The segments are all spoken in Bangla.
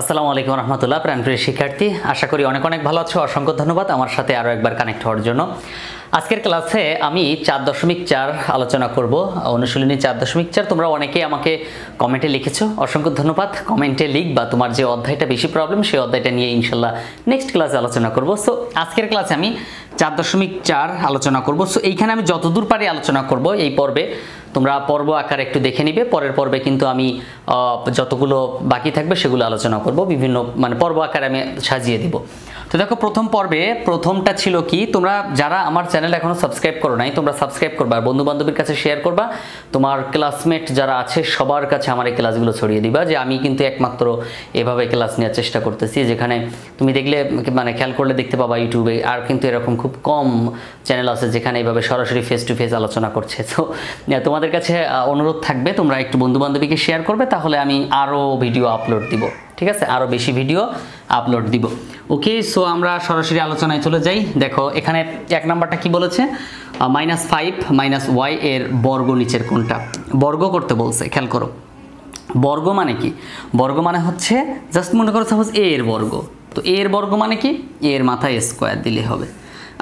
আসসালামু আলাইকুম রহমতুল্লাহ। প্রাণপ্রিয় শিক্ষার্থী, আশা করি অনেক অনেক ভালো আছো। অসংখ্য ধন্যবাদ আমার সাথে আরও একবার কানেক্ট হওয়ার জন্য। আজকের ক্লাসে আমি 4.4 আলোচনা করব, অনুশীলনী 4.4। তোমরা অনেকেই আমাকে কমেন্টে লিখেছো, অসংখ্য ধন্যবাদ। কমেন্টে লিখবা তোমার যে অধ্যায়টা বেশি প্রবলেম সেই অধ্যায়টা নিয়ে ইনশাল্লাহ নেক্সট ক্লাসে আলোচনা করব। সো আজকের ক্লাসে আমি 4.4 আলোচনা করব। সো এইখানে আমি যতদূর পারি আলোচনা করব এই পর্বে। তোমরা পর্ব আকারে একটু দেখে নিবে, পরের পর্বে কিন্তু আমি যতগুলো বাকি থাকবে সেগুলো আলোচনা করব, বিভিন্ন পর্ব আকারে আমি সাজিয়ে দিব। তো দেখো, প্রথম পর্বে প্রথমটা ছিল কি, তোমরা যারা আমার চ্যানেল এখনো সাবস্ক্রাইব করো নাই তোমরা সাবস্ক্রাইব করবা, আর বন্ধু বান্ধবীর কাছে শেয়ার করবা, তোমার ক্লাসমেট যারা আছে সবার কাছে আমার এই ক্লাসগুলো ছড়িয়ে দিবা যে আমি কিন্তু একমাত্র এভাবে ক্লাস নেওয়ার চেষ্টা করতেছি। যেখানে তুমি দেখলে খেয়াল করলে দেখতে পাবা ইউটিউবে আর কিন্তু এরকম খুব কম চ্যানেল আছে যেখানে এইভাবে সরাসরি ফেস টু ফেস আলোচনা করছে। তো তোমাদের কাছে অনুরোধ থাকবে তোমরা একটু বন্ধু বান্ধবীকে শেয়ার করবে, তাহলে আমি আরও ভিডিও আপলোড দিব, ঠিক আছে? আরও বেশি ভিডিও আপলোড দিব। ওকে, সো আমরা সরাসরি আলোচনায় চলে যাই। দেখো এখানে এক নাম্বারটা কি বলেছে, -5 - y এর বর্গ নিচের কোনটা? বর্গ করতে বলছে, খেয়াল করো। বর্গ মানে কি? বর্গ মানে হচ্ছে জাস্ট মনে করো সাপোজ a এর বর্গ। তো a এর বর্গ মানে কি? a এর মাথায় স্কোয়ার দিলে হবে।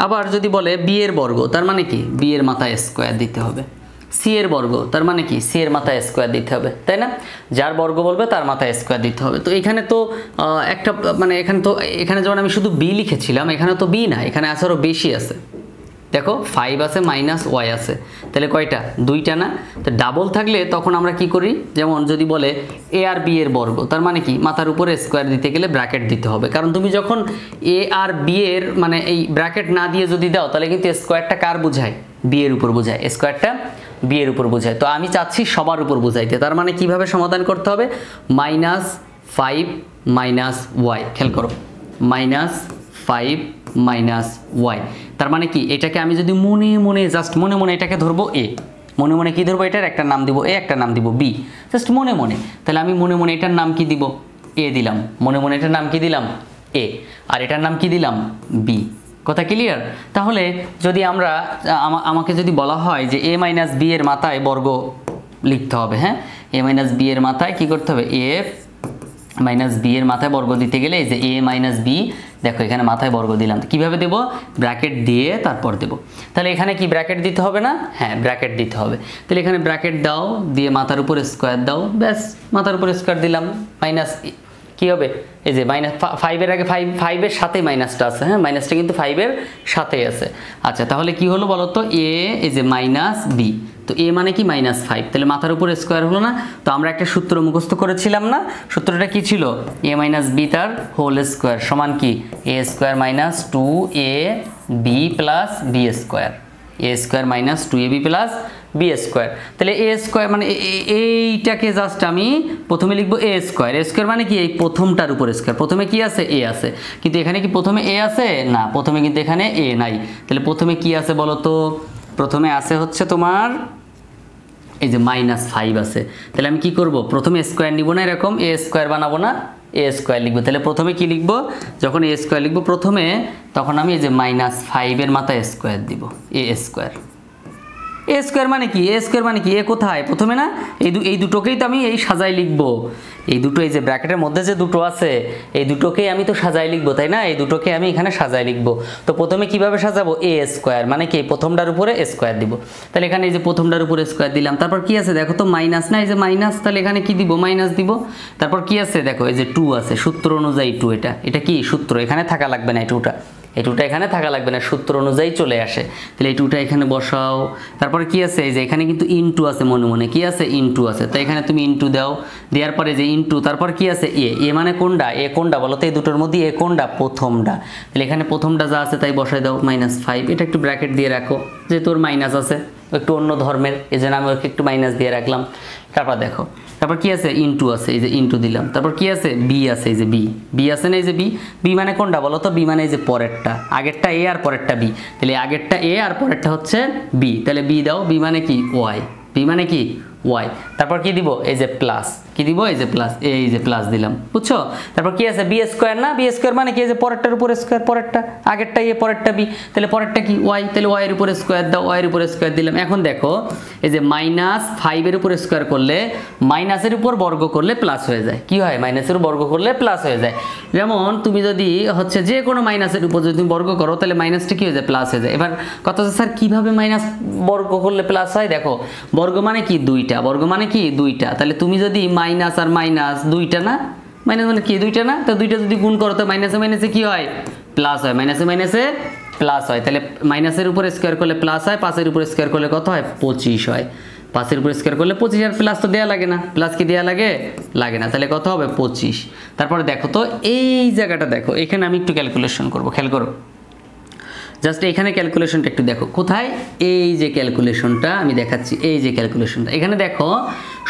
আবার যদি বলে b এর বর্গ, তার মানে কি? b এর মাথায় স্কোয়ার দিতে হবে। c এর বর্গ, তার মানে কি? c এর মাথায় স্কোয়ার দিতে হবে, তাই না? যার বর্গ বলবে তার মাথায় স্কোয়ার দিতে হবে। তো এখানে তো একটা এখানে যেমন আমি শুধু b লিখেছিলাম, এখানে তো b না, এখানে আছে আরও বেশি আছে। দেখো 5 আছে -y আছে, তাহলে কয়টা? দুইটা না? তো ডাবল থাকলে তখন আমরা কি করি, যেমন যদি বলে a আর b এর বর্গ, তার মানে কি? মাথার উপরে স্কোয়ার দিতে গেলে ব্র্যাকেট দিতে হবে, কারণ তুমি যখন a আর b এর এই ব্র্যাকেট না দিয়ে যদি দাও তাহলে কিন্তু স্কোয়ারটা কার বোঝায়? b এর উপর বোঝায়, স্কোয়ারটা b এর উপর বোঝায়। তো আমি চাচ্ছি সবার উপর বোঝাইতে, তার মানে কিভাবে সমাধান করতে হবে? -5 - y, খেয়াল করো, -5 - y, তার মানে কি? এটাকে আমি যদি মনে মনে জাস্ট মনে মনে এটাকে ধরবো a, মনে মনে কি ধরবো? এটার একটা নাম দিব a, একটা নাম দিব b, জাস্ট মনে মনে। তাহলে আমি মনে মনে এটার নাম কি দিব? a দিলাম। মনে মনে এটার নাম কি দিলাম? a, আর এটার নাম কি দিলাম? b। কথা ক্লিয়ার? তাহলে যদি আমাকে যদি বলা হয় যে a - b এর মাথায় বর্গ লিখতে হবে, হ্যাঁ, a - b এর মাথায় কি করতে হবে? a - b এর মাথায় বর্গ দিতে গেলে এই যে a - b, দেখো এখানে মাথায় বর্গ দিলাম। কিভাবে দেব? ব্র্যাকেট দিয়ে তারপর দেব। তাহলে এখানে কি ব্র্যাকেট দিতে হবে না? হ্যাঁ, ব্র্যাকেট দিতে হবে। তাহলে এখানে ব্র্যাকেট দাও, দিয়ে মাথার উপর স্কোয়ার দাও, ব্যাস মাথার উপর স্কোয়ার দিলাম। মাইনাস কি হবে? এই যে -5 এর আগে 5 এর সাথে মাইনাসটা আছে, হ্যাঁ, মাইনাসটা কিন্তু 5 এর সাথেই আছে। আচ্ছা, তাহলে কি হলো বলো তো? a এই যে -b, তো a মানে কি? -5, তাহলে মাথার উপর স্কোয়ার হলো না? তো আমরা একটা সূত্র মুখস্থ করেছিলাম না? সূত্রটা কি ছিল? a - b তার হোল স্কোয়ার সমান কি? a² - 2ab + b square, a² - 2ab + b square. তাহলে a স্কোয়ার মানে এইটাকে জাস্ট আমি প্রথমে লিখবো a স্কোয়ার। a স্কোয়ার মানে কি? এই প্রথমটার উপর স্কোয়ার। প্রথমে কি আছে? a আছে, কিন্তু এখানে কি প্রথমে a আছে? না, প্রথমে কিন্তু এখানে a নাই। তাহলে প্রথমে কি আছে বলো তো? প্রথমে আছে হচ্ছে তোমার এই যে -5 আছে। তাহলে আমি কি করব? প্রথমে স্কোয়ার নিব না, এরকম a স্কোয়ার বানাবো না, a স্কোয়ার লিখবো। তাহলে প্রথমে কি লিখবো? যখন a স্কোয়ার লিখবো প্রথমে, তখন আমি এই যে -5 এর মাথায় স্কোয়ার দিব, a স্কোয়ার। a স্কোয়ার মানে কি? a স্কোয়ার মানে কি? a কোথায়? প্রথমে না? এই দুটোকেই তো আমি এই সাজাই লিখবো। এই দুটো, এই যে ব্র্যাকেটের মধ্যে যে দুটো আছে এই দুটোকেই আমি তো সাজাই লিখবো, তাই না? এই দুটোকে আমি এখানে সাজাই লিখবো। তো প্রথমে কিভাবে সাজাবো? a স্কোয়ার মানে কি? প্রথমটার উপরে স্কোয়ার দিব। তাহলে এখানে এই যে প্রথমটার উপরে স্কোয়ার দিলাম, তারপর কি আছে দেখো তো? মাইনাস না? এই যে মাইনাস, তাহলে এখানে কি দিব? মাইনাস দিব। তারপর কি আছে দেখো? এই যে 2 আছে, সূত্র অনুযায়ী 2। এটা কি সূত্র? এখানে থাকা লাগবে না, এই 2টা এখানে থাকা লাগবে না, সূত্র অনুযায়ী চলে আসে। তাহলে এই 2টা এখানে বসাও। তারপরে কি আছে? এই যে এখানে কিন্তু ইনটু আছে, মনে মনে কি আছে? ইনটু আছে। তো এখানে তুমি ইনটু দাও, দেওয়ার পরে যে ইনটু, তারপর কি আছে? এ মানে কোনটা? এ কোনটা বলো তো? এই দুটোর মধ্যে এ কোনটা? প্রথমটা। তাহলে এখানে প্রথমটা যা আছে তাই বসাই দাও, -5। এটা একটু ব্র্যাকেট দিয়ে রাখো, যে তোর মাইনাস আছে, একটু অন্য ধর্মের, এই জন্য আমি ওকে একটু মাইনাস দিয়ে রাখলাম। তারপর দেখো, তারপর কি আছে? ইনটু আছে, এই যে ইনটু দিলাম। তারপর কি আছে? বি আছে, এই যে বি আছে না? এই যে বি মানে কোনটা বলো তো? বি মানে এই যে পরেরটা, আগেরটা এ আর পরেরটা বি। তাহলে আগেরটা এ আর পরেরটা হচ্ছে বি, তাহলে বি দাও। বি মানে কি? ওয়াই, বি মানে কি? ওয়াই। তারপর কি দিব? এই যে প্লাস, কি কি দিব, এই যে প্লাস, এই যে প্লাস দিলাম, বুঝছো? তারপর কি আছে, বি স্কোয়ার না, বি স্কোয়ার মানে কি, এই যে পরেরটার উপরে স্কোয়ার, পরেরটা আগেরটা এ পরেরটা বি, তাহলে পরেরটা কি ওয়াই, তাহলে ওয়াই এর উপরে স্কোয়ার দাও, ওয়াই এর উপরে স্কোয়ার দিলাম। এখন দেখো এই যে -5 এর উপরে স্কোয়ার করলে মাইনাসের উপর বর্গ করলে প্লাস হয়ে যায়, কি হয়, মাইনাসের উপর বর্গ করলে প্লাস হয়ে যায়। যেমন তুমি যদি হচ্ছে যে কোনো মাইনাসের উপর যদি তুমি বর্গ করো তাহলে মাইনাসটা কি হয়ে যায়, প্লাস হয়ে যায়। এবার কথা হচ্ছে স্যার কিভাবে মাইনাস বর্গ করলে প্লাস হয়, দেখো বর্গ মানে কি দুইটা, বর্গ মানে কি দুইটা, তাহলে তুমি যদি মাইনাস আর মাইনাস দুইটা না, মাইনাস মানে কি দুইটা না, তো দুইটা যদি গুণ করো তো মাইনাসে মাইনাসে কি হয়, প্লাস হয়, মাইনাসে মাইনাসে প্লাস হয়। তাহলে মাইনাসের উপরে স্কোয়ার করলে প্লাস হয়, 5 এর উপরে স্কোয়ার করলে কত হয়, 25 হয়। 5 এর উপরে স্কোয়ার করলে 25, আর প্লাস তো দেওয়া লাগে না, প্লাস কি দেওয়া লাগে, লাগে না, তাহলে কত হবে 25। তারপরে দেখো তো এই জায়গাটা দেখো, এখানে আমি একটু ক্যালকুলেশন করবো, খেয়াল করো জাস্ট এখানে ক্যালকুলেশনটা একটু দেখো, কোথায়, এই যে ক্যালকুলেশনটা আমি দেখাচ্ছি, এই যে ক্যালকুলেশনটা, এখানে দেখো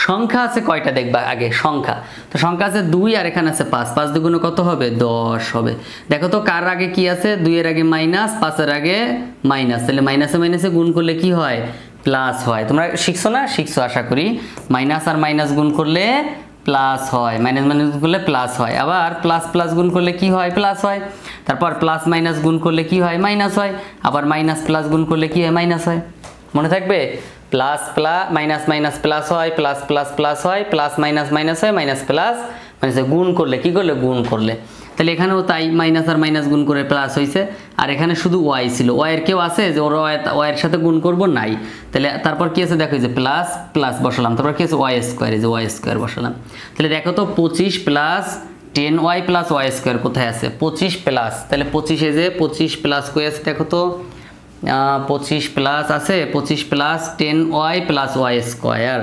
সংখ্যা আছে কয়টা দেখবা আগে, সংখ্যা, তো সংখ্যা আছে 2 আর এখানে আছে 5, 5 দুগুণ কত হবে, 10 হবে। দেখো তো কার আগে কি আছে, 2 এর আগে মাইনাস, 5 এর আগে মাইনাস, তাহলে মাইনাসে মাইনাসে গুণ করলে কি হয়, প্লাস হয়। তোমরা শিখছো না, শিখছো আশা করি, মাইনাস আর মাইনাস গুণ করলে প্লাস হয়, মাইনাস মাইনাস গুণ করলে প্লাস হয়, আবার প্লাস প্লাস গুণ করলে কি হয়, প্লাস হয়। তারপর প্লাস মাইনাস গুণ করলে কি হয়, মাইনাস হয়, আবার মাইনাস প্লাস গুণ করলে কি হয়, মাইনাস হয়। মনে থাকবে, plus plus minus minus plus হয়, প্লাস প্লাস প্লাস হয়, প্লাস মাইনাস মাইনাস হয়, মাইনাস প্লাস মাইনাস গুণ করলে কি করলে, গুণ করলে। তাহলে এখানেও তাই মাইনাস আর মাইনাস গুণ করে প্লাস হয়েছে, আর এখানে শুধু ওয়াই ছিল, ওয়াই এর কেউ আছে যে ওর ওয়াই এর সাথে গুণ করব, নাই। তাহলে তারপর কি আছে দেখো, যে প্লাস প্লাস বসালাম, তারপর কি আছে ওয়াই স্কোয়ার, এই যে ওয়াই স্কোয়ার বসালাম। তাহলে দেখো তো 25 plus 10y plus y square কোথায় আছে, 25 প্লাস, তাহলে 25 এই যে 25 প্লাস কই আছে দেখো তো, 25 প্লাস আছে, 25 plus 10y plus y square,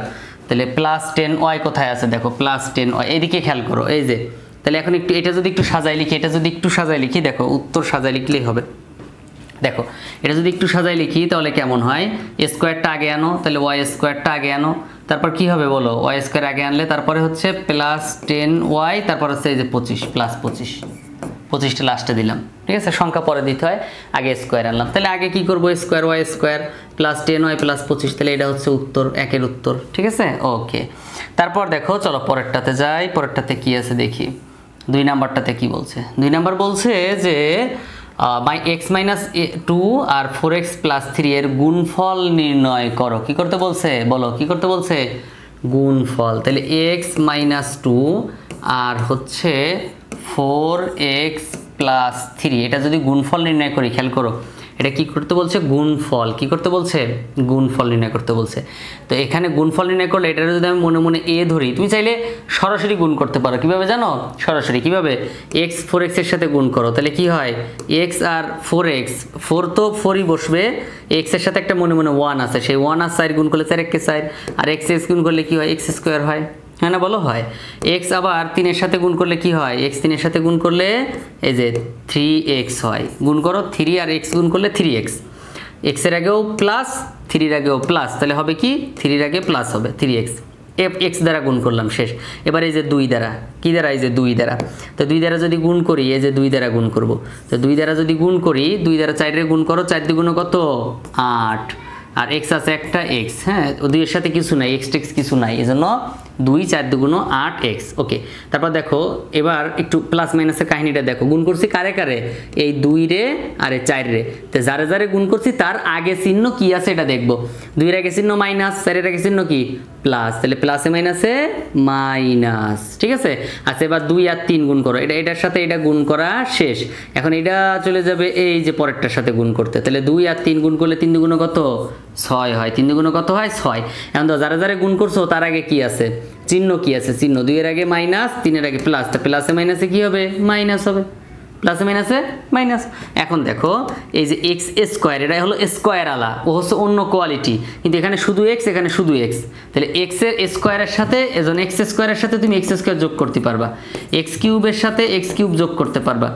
তাহলে প্লাস 10y কোথায় আছে দেখো, প্লাস 10y, এইদিকে খেয়াল করো, এই যে। তাহলে এখন একটু এটা যদি একটু সাজাই লিখি, এটা যদি একটু সাজাই লিখি, দেখো উত্তর সাজাই লিখলেই হবে। দেখো এটা যদি একটু সাজাই লিখি তাহলে কেমন হয়, স্কোয়ারটা আগে আনো, তাহলে ওয়াই স্কোয়ারটা আগে আনো, তারপর কি হবে বলো, ওয়াই স্কোয়ার আগে আনলে তারপরে হচ্ছে প্লাস 10y, তারপর হচ্ছে এই যে 25 প্লাস 25টা লাস্টে দিলাম, ঠিক আছে, সংখ্যা পরে দিতে হয়, আগে স্কোয়ার আনলাম। তাহলে আগে কি করবো, square y square plus 10y plus 25, তাহলে এটা হচ্ছে উত্তর, একের উত্তর, ঠিক আছে, ওকে। তারপর দেখো চলো পরেরটাতে যাই, পরেরটাতে কি আছে দেখি, 2 নাম্বারটাতে কি বলছে, 2 নাম্বার বলছে যে x মাইনাস 2 আর 4x প্লাস 3 এর গুণফল নির্ণয় করো। কি করতে বলছে বলো, কি করতে বলছে, গুণফল। তাহলে x মাইনাস 2 আর হচ্ছে 4x প্লাস 3, এটা যদি গুণফল নির্ণয় করি, খেয়াল করো এটা কি করতে বলছে, গুণফল, কি করতে বলছে, গুণফল নির্ণয় করতে বলছে। তো এখানে গুণফল নির্ণয় করলে এটা যদি আমি মনে মনে a ধরি, তুমি চাইলে সরাসরি গুণ করতে পারো, কিভাবে জানো, সরাসরি কিভাবে, x 4x এর সাথে গুণ করো, তাহলে কি হয়, x আর 4x, 4 তো 4ই বসবে, x এর সাথে একটা মনে মনে 1 আছে, সেই 1 আর 4 গুণ করলে 4 4, আর x গুণ করলে কি হয়, x স্কোয়ার হয়, হ্যাঁ না বলো, হয়। x আবার 3 এর সাথে গুণ করলে কি হয়, x 3 এর সাথে গুণ করলে এই যে 3x হয়, গুণ করো 3 আর x গুণ করলে 3x, x এর আগেও প্লাস 3 এর আগেও প্লাস, তাহলে হবে কি 3 এর আগে প্লাস হবে 3x, x দ্বারা গুণ করলাম, শেষ। এবার এই যে 2 দ্বারা, কি দ্বারা, এই যে 2 দ্বারা, তো 2 দ্বারা যদি গুণ করি, এই যে 2 দ্বারা গুণ করব, তো 2 দ্বারা যদি গুণ করি, 2 দ্বারা 4 এর গুণ করো, 4 দ্বিগুণ কত 8, আর x আছে একটা x, হ্যাঁ 2 এর সাথে কিছু নাই, x কিছু নাই, এজন্য 2 4 দুগুণ 8x, ওকে। তারপর দেখো এবার একটু প্লাস মাইনাসের কাহিনীটা দেখো, গুণ করছি কারে কারে, এই 2 রে আর 4 রে, তো যারে যারে গুণ করছি তার আগে চিহ্ন কি আছে এটা দেখবো, 2 এর আগে চিহ্ন মাইনাস, 4 এর আগে চিহ্ন কি প্লাস, তাহলে প্লাসে মাইনাসে মাইনাস, ঠিক আছে। আচ্ছা এবার 2 আর 3 গুণ করো, এটার সাথে এটা গুণ করা শেষ, এখন এটা চলে যাবে এই যে পরেরটার সাথে গুণ করতে, তাহলে 2 আর 3 গুণ করলে 3 দুগুণ কত 6 হয়, 3 দুগুণ কত হয় 6। এখন তো যারা যারা গুণ করছো তার আগে কি আছে, চিহ্ন কি আছে, চিহ্ন 2 এর আগে মাইনাস, 3 এর আগে প্লাস, তা প্লাসে মাইনাসে কি হবে, মাইনাস হবে, প্লাসে মাইনাসে মাইনাস। এখন দেখো এই যে x স্কোয়ার, এটা হলো স্কোয়ার আলা, ও হচ্ছে অন্য কোয়ালিটি, কিন্তু এখানে শুধু x, এখানে শুধু x, তাহলে x এর স্কোয়ারের সাথে, এজন্য x স্কোয়ারের সাথে তুমি x স্কোয়ার যোগ করতে পারবা, x কিউবের সাথে x কিউব যোগ করতে পারবা,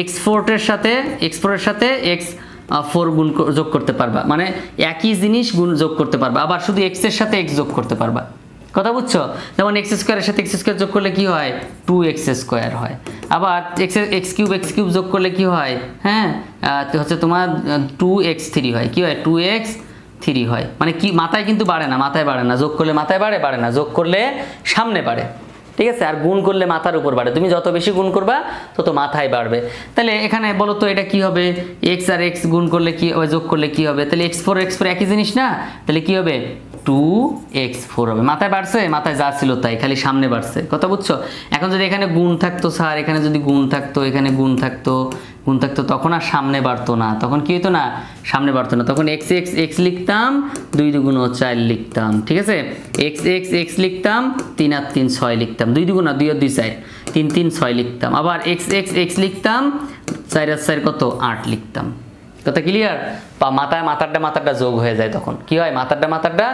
x4 এর সাথে x 4 গুণ যোগ করতে পারবা, মানে একই জিনিস গুণ যোগ করতে পারবা, আবার শুধু x এর সাথে x যোগ করতে পারবা, কথা বুঝছো। যেমন x স্কোয়ারের সাথে x স্কোয়ার যোগ করলে কি হয়, 2x স্কোয়ার হয়, আবার x কিউব যোগ করলে কি হয়, হ্যাঁ হচ্ছে তোমার 2x3 হয়, কি হয় 2x3 হয়, মানে কি মাথায় কিন্তু বাড়ে না, মাথায় বাড়ে না, যোগ করলে মাথায় বাড়ে, বাড়ে না, যোগ করলে সামনে বাড়ে, ঠিক আছে। আর গুণ করলে মাথার উপর বাড়ে, তুমি যত বেশি গুণ করবা তত মাথায় বাড়বে। তাহলে এখানে বলো তো এটা কি হবে, এক্স আর এক্স গুণ করলে কি হবে, যোগ করলে কি হবে, তাহলে x4 একই জিনিস না, তাহলে কি হবে 2x4 হবে। মাথায় বাড়ছে, মাথায় যা ছিল তাই, খালি সামনে বাড়ছে, কথা বুঝছো। এখন যদি এখানে গুণ থাকতো স্যার, এখানে যদি গুণ থাকতো, এখানে গুণ থাকতো তখন আর সামনে বাড়তো না, তখন কি হতো না, সামনে বাড়তো না, তখন x লিখতাম, 2 2 4 লিখতাম, ঠিক আছে। x লিখতাম, 3 আর 3 6 লিখতাম, 2 2 2 আর 2 4, 3 3 6 লিখতাম, আবার x লিখতাম, 4 আর 4 কত 8 লিখতাম। কথা ক্লিয়ার। মাথাটা যোগ হয়ে যায়, তখন কি হয়, মাথাটা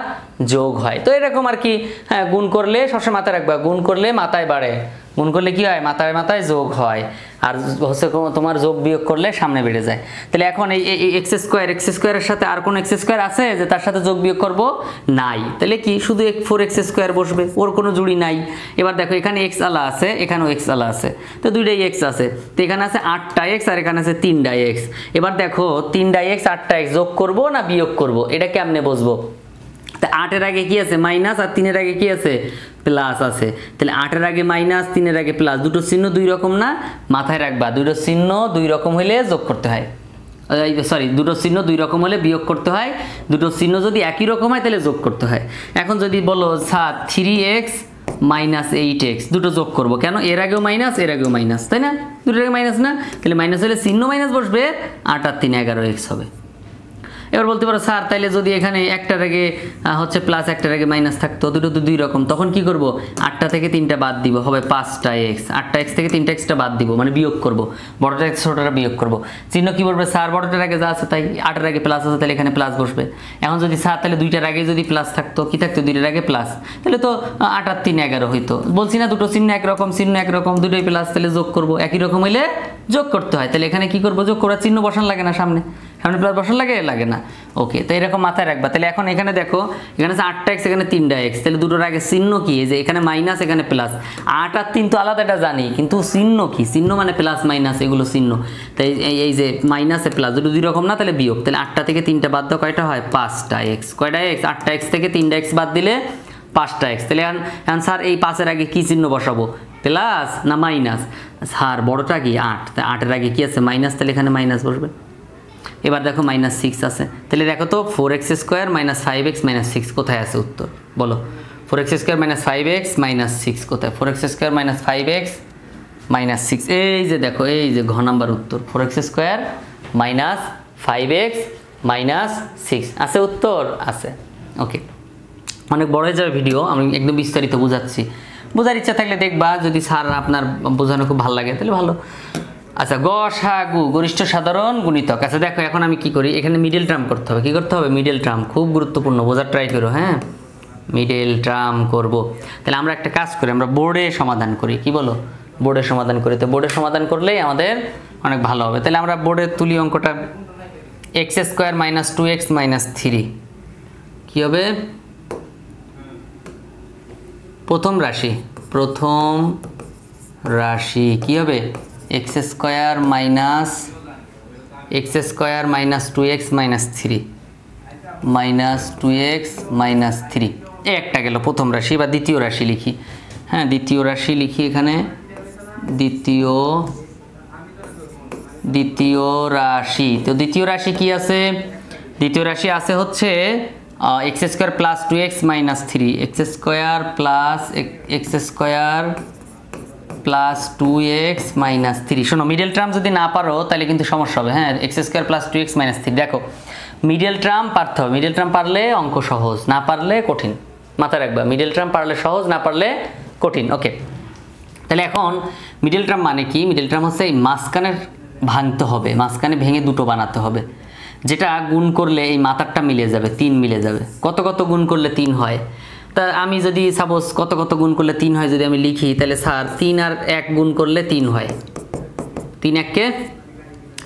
যোগ হয়। তো এরকম আর কি, হ্যাঁ, গুণ করলে সবসময় মাথায় রাখবা, গুণ করলে মাথায় বাড়ে, গুণ করলে কি হয়, মাথায় যোগ হয়, আর হচ্ছে তোমার যোগ বিয়োগ করলে সামনে বেড়ে যায়। তাহলে এখন এই এক্স স্কোয়ারের সাথে আর কোন এক্স স্কোয়ার আছে যে তার সাথে যোগ বিয়োগ করব, নাই। তাহলে কি শুধু 4x² বসবে, ওর কোনো জুড়ি নাই। এবার দেখো এখানে এক্স আলা আছে, এখানেও এক্স আলা আছে, তো দুইটাই এক্স আছে, তো এখানে আছে 8টা এক্স আর এখানে আছে 3টা এক্স। এবার দেখো 3টা এক্স 8টা এক্স যোগ করব না বিয়োগ করব, এটা কেমনে বুঝবো। তা 8-এর আগে কি আছে মাইনাস, আর 3-এর আগে কি আছে প্লাস আছে। তাহলে 8-এর আগে মাইনাস, 3-এর আগে প্লাস, দুটো চিহ্ন দুই রকম না, মাথায় রাখবা। দুটো চিহ্ন দুই রকম হলে যোগ করতে হয়, সরি, দুটো চিহ্ন দুই রকম হলে বিয়োগ করতে হয়, দুটো চিহ্ন যদি একই রকম হয় তাহলে যোগ করতে হয়। এখন যদি বলো স্যার 3x মাইনাস 8x, দুটো যোগ করব, কেন, এর আগেও মাইনাস এর আগেও মাইনাস, তাই না, দুটোর আগে মাইনাস না, তাহলে মাইনাস হলে চিহ্ন মাইনাস বসবে, 8 আর 3 11x হবে। এবার বলতে পারো স্যার তাইলে যদি এখানে একটার আগে হচ্ছে প্লাস, একটার আগে মাইনাস থাকতো, দুটো দুই রকম, তখন কি করব, 8টা থেকে 3টা বাদ দিব, হবে 5টা এক্স, 8টা এক্স থেকে 3টা এক্সটা বাদ দিব, মানে বিয়োগ করব, বড়টা এক্স ছোটটা বিয়োগ করব। চিহ্ন কি বলবে, স্যার বড়টার আগে যা আছে তাই, 8-এর আগে প্লাস আছে তাহলে এখানে প্লাস বসবে। এখন যদি স্যার তাহলে 2টার আগে যদি প্লাস থাকতো, কি থাকতো, 2টার আগে প্লাস, তাহলে তো 8 আর 3 11 হইতো। বলছি না দুটো চিহ্ন একরকম, চিহ্ন একরকম, দুটোই প্লাস, তাহলে যোগ করব, একই রকম হইলে যোগ করতে হয়। তাহলে এখানে কি করব, যোগ করার চিহ্ন বসান লাগে না, সামনে প্লাস বসান লাগে না, ওকে। তো এরকম মাথায় রাখবা। তাহলে এখন এখানে দেখো, এখানে আছে 8টা এক্স, এখানে 3টা এক্স, তাহলে দুটোর আগে চিহ্ন কি, যে এখানে মাইনাস এখানে প্লাস, 8 আর 3 তো আলাদাটা জানি, কিন্তু চিহ্ন কি, চিহ্ন মানে প্লাস মাইনাস, এগুলো চিহ্ন। তাই এই যে মাইনাসে প্লাস, দুটো দুই রকম না, তাহলে বিয়োগ। তাহলে 8টা থেকে 3টা বাদ দাও, কয়টা হয়, 5টা এক্স, কয়টা এক্স, 8টা এক্স থেকে 3টা এক্স বাদ দিলে 5টা এক্স। তাহলে এখন স্যার এই 5-এর আগে কি চিহ্ন বসাবো, প্লাস না মাইনাস, স্যার বড়টা কি 8, তাই 8-এর আগে কি আছে মাইনাস, তাহলে এখানে মাইনাস বসবে। এবার দেখো -6 আছে, তাহলে দেখো তো 4x² - 5x - 6 কোথায় আছে, উত্তর বলো। 4x² - 5x - 6 কোথায়, 4x² - 5x - 6, এই যে দেখো, এই যে ঘ নাম্বার উত্তর, 4x² - 5x - 6 আছে, উত্তর আছে, ওকে। অনেক বড় হয়ে যাবে ভিডিও, আমি একদম বিস্তারিত বোঝাচ্ছি, বোঝার ইচ্ছা থাকলে দেখবা, যদি স্যার আপনার বোঝানো খুব ভালো লাগে তাহলে ভালো। আচ্ছা, গসাগু গরিষ্ঠ সাধারণ গুণিতক। আচ্ছা দেখো এখন আমি কি করি, এখানে মিডল টার্ম করতে হবে, কি করতে হবে, মিডল টার্ম, খুব গুরুত্বপূর্ণ, বোঝার ট্রাই করো, হ্যাঁ, মিডল টার্ম করব। তাহলে আমরা একটা কাজ করি, আমরা বোর্ডে সমাধান করি, কি বলো, বোর্ডে সমাধান করি। তো বোর্ডে সমাধান করলেই আমাদের অনেক ভালো হবে। তাহলে আমরা বোর্ডে তুলি অঙ্কটা, x² - 2x - 3 কি হবে, প্রথম রাশি কি হবে, x² - 2x - 3 -2x - 3, এই একটা গেল প্রথম রাশি। বা দ্বিতীয় রাশি লিখি, হ্যাঁ, দ্বিতীয় রাশি লিখি এখানে, দ্বিতীয় রাশি। তো দ্বিতীয় রাশি কি আছে, দ্বিতীয় রাশি আছে হচ্ছে x² + 2x - 3, x² + 2x - 3। শোনো, মিডল টার্ম যদি না পারো তাহলে কিন্তু সমস্যা হবে, হ্যাঁ, x² + 2x - 3। দেখো মিডল টার্ম পারতে হবে, মিডল টার্ম পারলে অঙ্ক সহজ, না পারলে কঠিন, মাথায় রাখবা, মিডল টার্ম পারলে সহজ, না পারলে কঠিন, ওকে। তাহলে এখন মিডল টার্ম মানে কি, মিডল টার্ম হচ্ছে এই মাঝখানে ভাঙতে হবে, মাঝখানে ভেঙে দুটো বানাতে হবে, যেটা গুণ করলে এই মাথারটা মিলে যাবে, 3 মিলে যাবে। কত গুণ করলে 3 হয়, তা আমি যদি সাপোজ কত গুণ করলে 3 হয় যদি আমি লিখি, তাহলে স্যার 3 আর 1 গুণ করলে 3 হয়, 3 1 =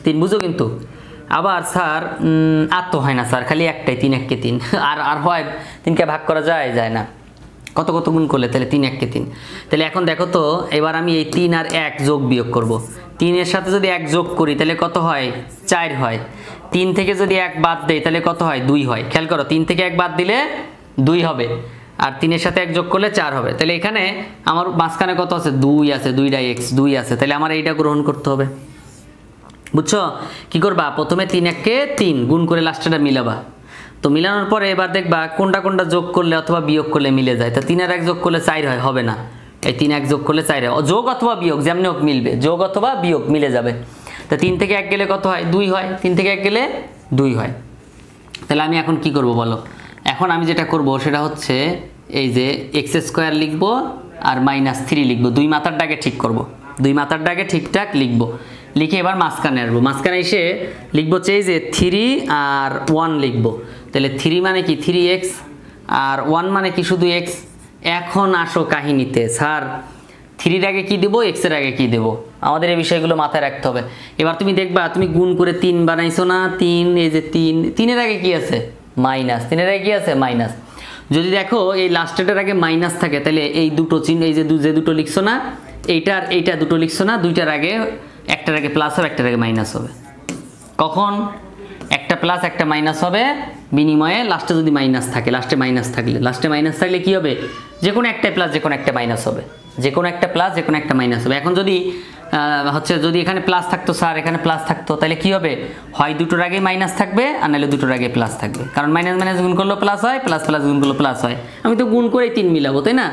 3, বুঝো কিন্তু। আবার স্যার আর তো হয় না স্যার, খালি একটাই, 3 1 = 3, আর হয় 3কে ভাগ করা যায় না, কত গুণ করলে, তাহলে 3 1 = 3। তাহলে এখন দেখো তো, এবার আমি এই 3 আর 1 যোগ বিয়োগ করব, 3 এর সাথে যদি 1 যোগ করি তাহলে কত হয়, 4 হয়। 3 থেকে যদি 1 বাদ দেই তাহলে কত হয়, 2 হয়। খেয়াল করো, 3 থেকে 1 বাদ দিলে 2 হবে। আর 3-এর সাথে 1 যোগ করলে 4 হবে। তাহলে এখানে আমার মাঝখানে কত আছে 2 আছে, 2টা x 2 আছে, তাহলে আমার এইটা গ্রহণ করতে হবে। বুঝছো? কি করবা, প্রথমে 3 1-কে 3 গুণ করে লাস্টেটা মিলাবা। তো মিলানোর পরে এবার দেখবা কোনটা কোনটা যোগ করলে অথবা বিয়োগ করলে মিলে যায়। তো 3 আর 1 যোগ করলে 4 হয়, হবে না। এই 3 1 যোগ করলে 4 হয়, যোগ অথবা বিয়োগ যেমনি হোক মিলবে, যোগ অথবা বিয়োগ মিলে যাবে। তো 3 থেকে 1 গেলে কত হয় 2 হয়, 3 থেকে 1 গেলে 2 হয়। তাহলে আমি এখন কি করব বলো? এখন আমি যেটা করব সেটা হচ্ছে এই যে x² লিখবো আর -3 লিখবো, 2 মাথার দাগে ঠিক করব, 2 মাথার দাগে ঠিকঠাক লিখবো। লিখে এবার মাঝখানে আসবো, মাঝখানে এসে লিখবো হচ্ছে এই যে 3 আর 1 লিখবো। তাহলে 3 মানে কি 3x আর 1 মানে কি শুধু x। এখন আসো কাহিনীতে, স্যার 3-এর আগে কি দেবো, x এর আগে কি দেবো, আমাদের এই বিষয়গুলো মাথায় রাখতে হবে। এবার তুমি দেখবা তুমি গুণ করে 3 বানাইছো না, 3 এই যে 3-এর আগে কি আছে মাইনাস, 3-এর আগে কি আছে মাইনাস। যদি দেখো এই লাস্টের আগে মাইনাস থাকে তাহলে এই দুটো চিহ্ন এই যে দুটো লিখছো না, এইটা আর এইটা দুটো লিখছো না, দুইটার আগে একটার আগে প্লাস হবে একটার আগে মাইনাস হবে। কখন একটা প্লাস একটা মাইনাস হবে, বিনিময়ে লাস্টে যদি মাইনাস থাকে, লাস্টে মাইনাস থাকলে কি হবে, যে কোনো একটা প্লাস যে কোনো একটা মাইনাস হবে, যে কোনো একটা প্লাস যে কোনো একটা মাইনাস হবে। এখন যদি যদি এখানে প্লাস থাকতো স্যার, এখানে প্লাস থাকতো, তাহলে কি হবে, হয় দুটোর আগে মাইনাস থাকবে আর নাহলে দুটোর আগে প্লাস থাকবে। কারণ মাইনাস মাইনাস গুণ করলেও প্লাস হয়, প্লাস প্লাস গুণ করলেও প্লাস হয়। আমি তো গুণ করেই 3 মিলাবো, তাই না?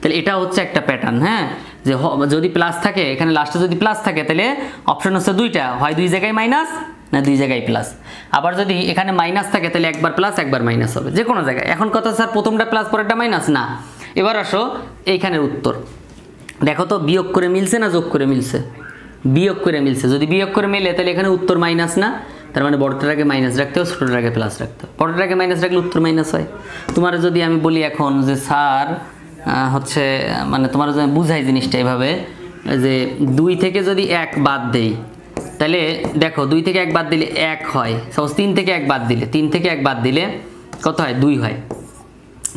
তাহলে এটা হচ্ছে একটা প্যাটার্ন, হ্যাঁ, যে যদি প্লাস থাকে এখানে লাস্টে যদি প্লাস থাকে তাহলে অপশন হচ্ছে দুইটা, হয় 2 জায়গায় মাইনাস না 2 জায়গায় প্লাস। আবার যদি এখানে মাইনাস থাকে তাহলে একবার প্লাস একবার মাইনাস হবে, যে কোনো জায়গায়। এখন কথা স্যার প্রথমটা প্লাস পরেরটা মাইনাস না। এবার আসো এইখানের উত্তর দেখো তো, বিয়োগ করে মিলছে না যোগ করে মিলছে, বিয়োগ করে মিলছে। যদি বিয়োগ করে মিলে তাহলে এখানে উত্তর মাইনাস না, তার মানে বড়টার আগে মাইনাস রাখতে হবে, ছোটটার আগে প্লাস রাখতে হবে। বড়টার আগে মাইনাস রাখলে উত্তর মাইনাস হয়। তোমার যদি আমি বলি এখন যে স্যার হচ্ছে মানে তোমার যদি বুঝাই জিনিসটা এভাবে যে 2 থেকে যদি 1 বাদ দেই তাহলে দেখো 2 থেকে 1 বাদ দিলে 1 হয়, সাপোজ 3 থেকে 1 বাদ দিলে 3 থেকে 1 বাদ দিলে কত হয় 2 হয়।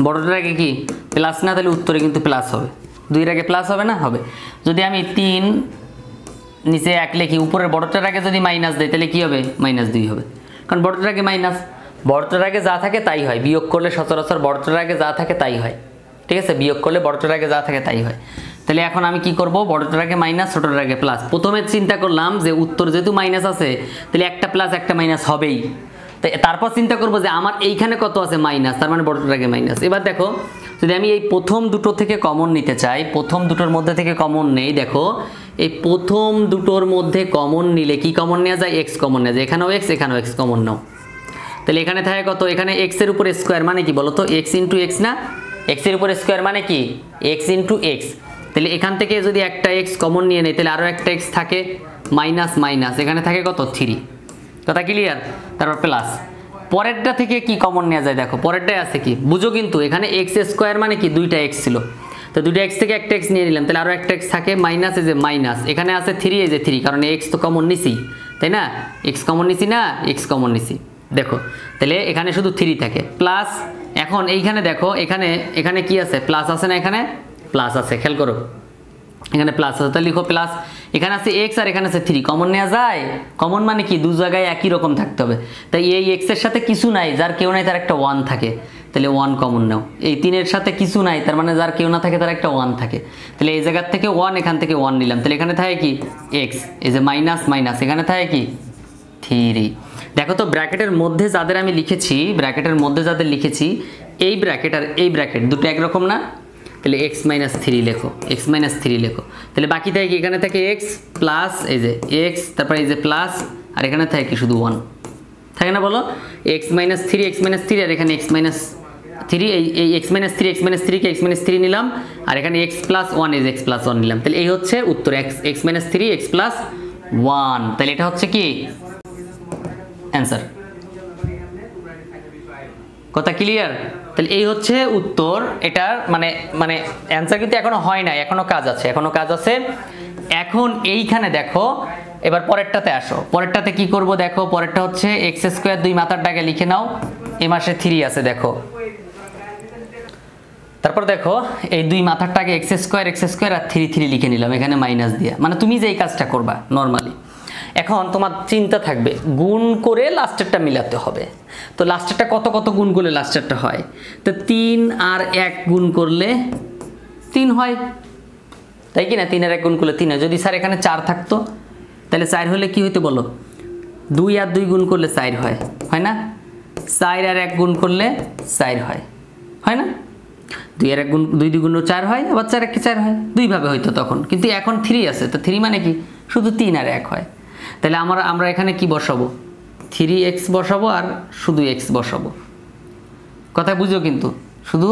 বড়টার আগে কি প্লাস না, তাহলে উত্তরে কিন্তু প্লাস হবে, 2-এর আগে প্লাস হবে না, হবে। যদি আমি 3 নিচে 1 লিখি, উপরের বড়টার আগে যদি মাইনাস দেয় তাহলে কি হবে -2 হবে, কারণ বড়টার আগে মাইনাস, বড়টার আগে যা থাকে তাই হয়, বিয়োগ করলে সচরাচর বড়টার আগে যা থাকে তাই হয়, ঠিক আছে, বিয়োগ করলে বড়টার আগে যা থাকে তাই হয়। তাহলে এখন আমি কি করব, বড়টার আগে মাইনাস ছোটটার আগে প্লাস। প্রথমে চিন্তা করলাম যে উত্তর যেহেতু মাইনাস আছে তাহলে একটা প্লাস একটা মাইনাস হবেই, তারপর চিন্তা করব যে আমার এইখানে কত আছে মাইনাস, তার মানে বড়টার আগে মাইনাস। এবার দেখো যদি আমি এই প্রথম দুটো থেকে কমন নিতে চাই, প্রথম দুটোর মধ্যে থেকে কমন নেই, দেখো এই প্রথম দুটোর মধ্যে কমন নিলে কি কমন নেওয়া যায়, এক্স কমন নেওয়া যায়, এখানেও এক্স এখানেও এক্স কমন নাও। তাহলে এখানে থাকে কত, এখানে এক্স এর উপরে স্কোয়ার মানে কি বলো তো, এক্স ইন্টু এক্স না, এক্স এর উপরে স্কোয়ার মানে কি এক্স ইন্টু এক্স। তাহলে এখান থেকে যদি একটা এক্স কমন নিয়ে নেই তাহলে আরও একটা এক্স থাকে, মাইনাস মাইনাস, এখানে থাকে কত 3, কথা ক্লিয়ার, তারপর প্লাস। পরেরটা থেকে কি কমন নেওয়া যায়, দেখো পরেরটাই আছে কি বুঝো, কিন্তু এখানে এক্স স্কোয়ার মানে কি 2টা এক্স ছিল, তো 2টা এক্স থেকে একটা এক্স নিয়ে নিলাম, তাহলে আরও একটা এক্স থাকে, মাইনাস এই যে মাইনাস, এখানে আছে 3 এই যে 3, কারণ এক্স তো কমন নিছি, তাই না, এক্স কমন নিছি না, এক্স কমন নিছি, দেখো তাহলে এখানে শুধু 3 থাকে, প্লাস। এখন এইখানে দেখো এখানে কি আছে, প্লাস আছে না, এখানে প্লাস আছে, খেয়াল করো এখানে প্লাস আছে, তাহলে লিখো প্লাস। এখানে আছে এক্স আর এখানে আছে 3, কমন নেওয়া যায়, কমন মানে কি দু জায়গায় একই রকম থাকতে হবে, তাই এই এক্স এর সাথে কিছু নাই, যার কেউ নাই তার একটা 1 থাকে, তাহলে 1 কমন নাও। এই 3-এর সাথে কিছু নাই, তার মানে যার কেউ না থাকে তার একটা 1 থাকে, তাহলে এই জায়গার থেকে 1, এখান থেকে 1 নিলাম, তাহলে এখানে থাকে কি এক্স, এই যে মাইনাস মাইনাস, এখানে থাকে কি 3। দেখো তো ব্র্যাকেটের মধ্যে যাদের আমি লিখেছি, ব্র্যাকেটের মধ্যে যাদের লিখেছি, এই ব্র্যাকেট আর এই ব্র্যাকেট দুটো একরকম না, তাহলে এক্স মাইনাস 3 লেখো, এক্স মাইনাস 3 লেখো, তাহলে বাকি থাকে কি, এখানে থাকে এক্স প্লাস এই যে এক্স, তারপরে এই যে প্লাস, আর এখানে থাকে কি শুধু 1 থাকে না, বলো এক্স মাইনাস 3 আর এখানে এক্স মাইনাস 3, এই এক্স মাইনাস 3 কে এক্স মাইনাস 3 নিলাম, আর এখানে এক্স প্লাস 1 এই যে এক্স প্লাস 1 নিলাম, তাহলে এই হচ্ছে উত্তর, এক্স মাইনাস 3 এক্স প্লাস 1, তাহলে এটা হচ্ছে কি অ্যান্সার, কথা ক্লিয়ার। তাহলে এই হচ্ছে উত্তর, এটার মানে অ্যান্সার কিন্তু এখনো হয় না, এখনো কাজ আছে, এখন এইখানে দেখো, এবার পরেরটাতে আসো, পরেরটাতে কি করব দেখো, পরেরটা হচ্ছে এক্স স্কোয়ার, 2 মাথার দাগে লিখে নাও, এ মাসে 3 আছে দেখো, তারপর দেখো এই 2 মাথার টাকে এক্স স্কোয়ার আর 3 লিখে নিলাম এখানে মাইনাস দিয়ে, মানে তুমি যে এই কাজটা করবা নর্মালি। এখন তোমার চিন্তা থাকবে গুণ করে লাস্টেরটা মিলাতে হবে। তো লাস্টেরটা কত কত গুণ করলে লাস্টেরটা হয়? তো 3 আর 1 গুণ করলে 3 হয়, তাই কি না? 3 আর 1 গুণ করলে 3 হয়। যদি স্যার এখানে 4 থাকতো তাহলে 4 হলে কি হইতো বলো? 2 আর 2 গুণ করলে 4 হয়, হয় না? 4 আর 1 গুণ করলে 4 হয়, হয় না? 2 আর 1 গুণ 2 গুণ 4 হয়, আবার 4 1 4 হয়, দুইভাবে হইতো তখন। কিন্তু এখন 3 আছে, তো 3 মানে কি? শুধু 3 আর 1 হয়। তাহলে আমরা এখানে কি বসাবো? 3x বসাবো আর শুধু x বসাবো। কথা বুঝো কিন্তু, শুধু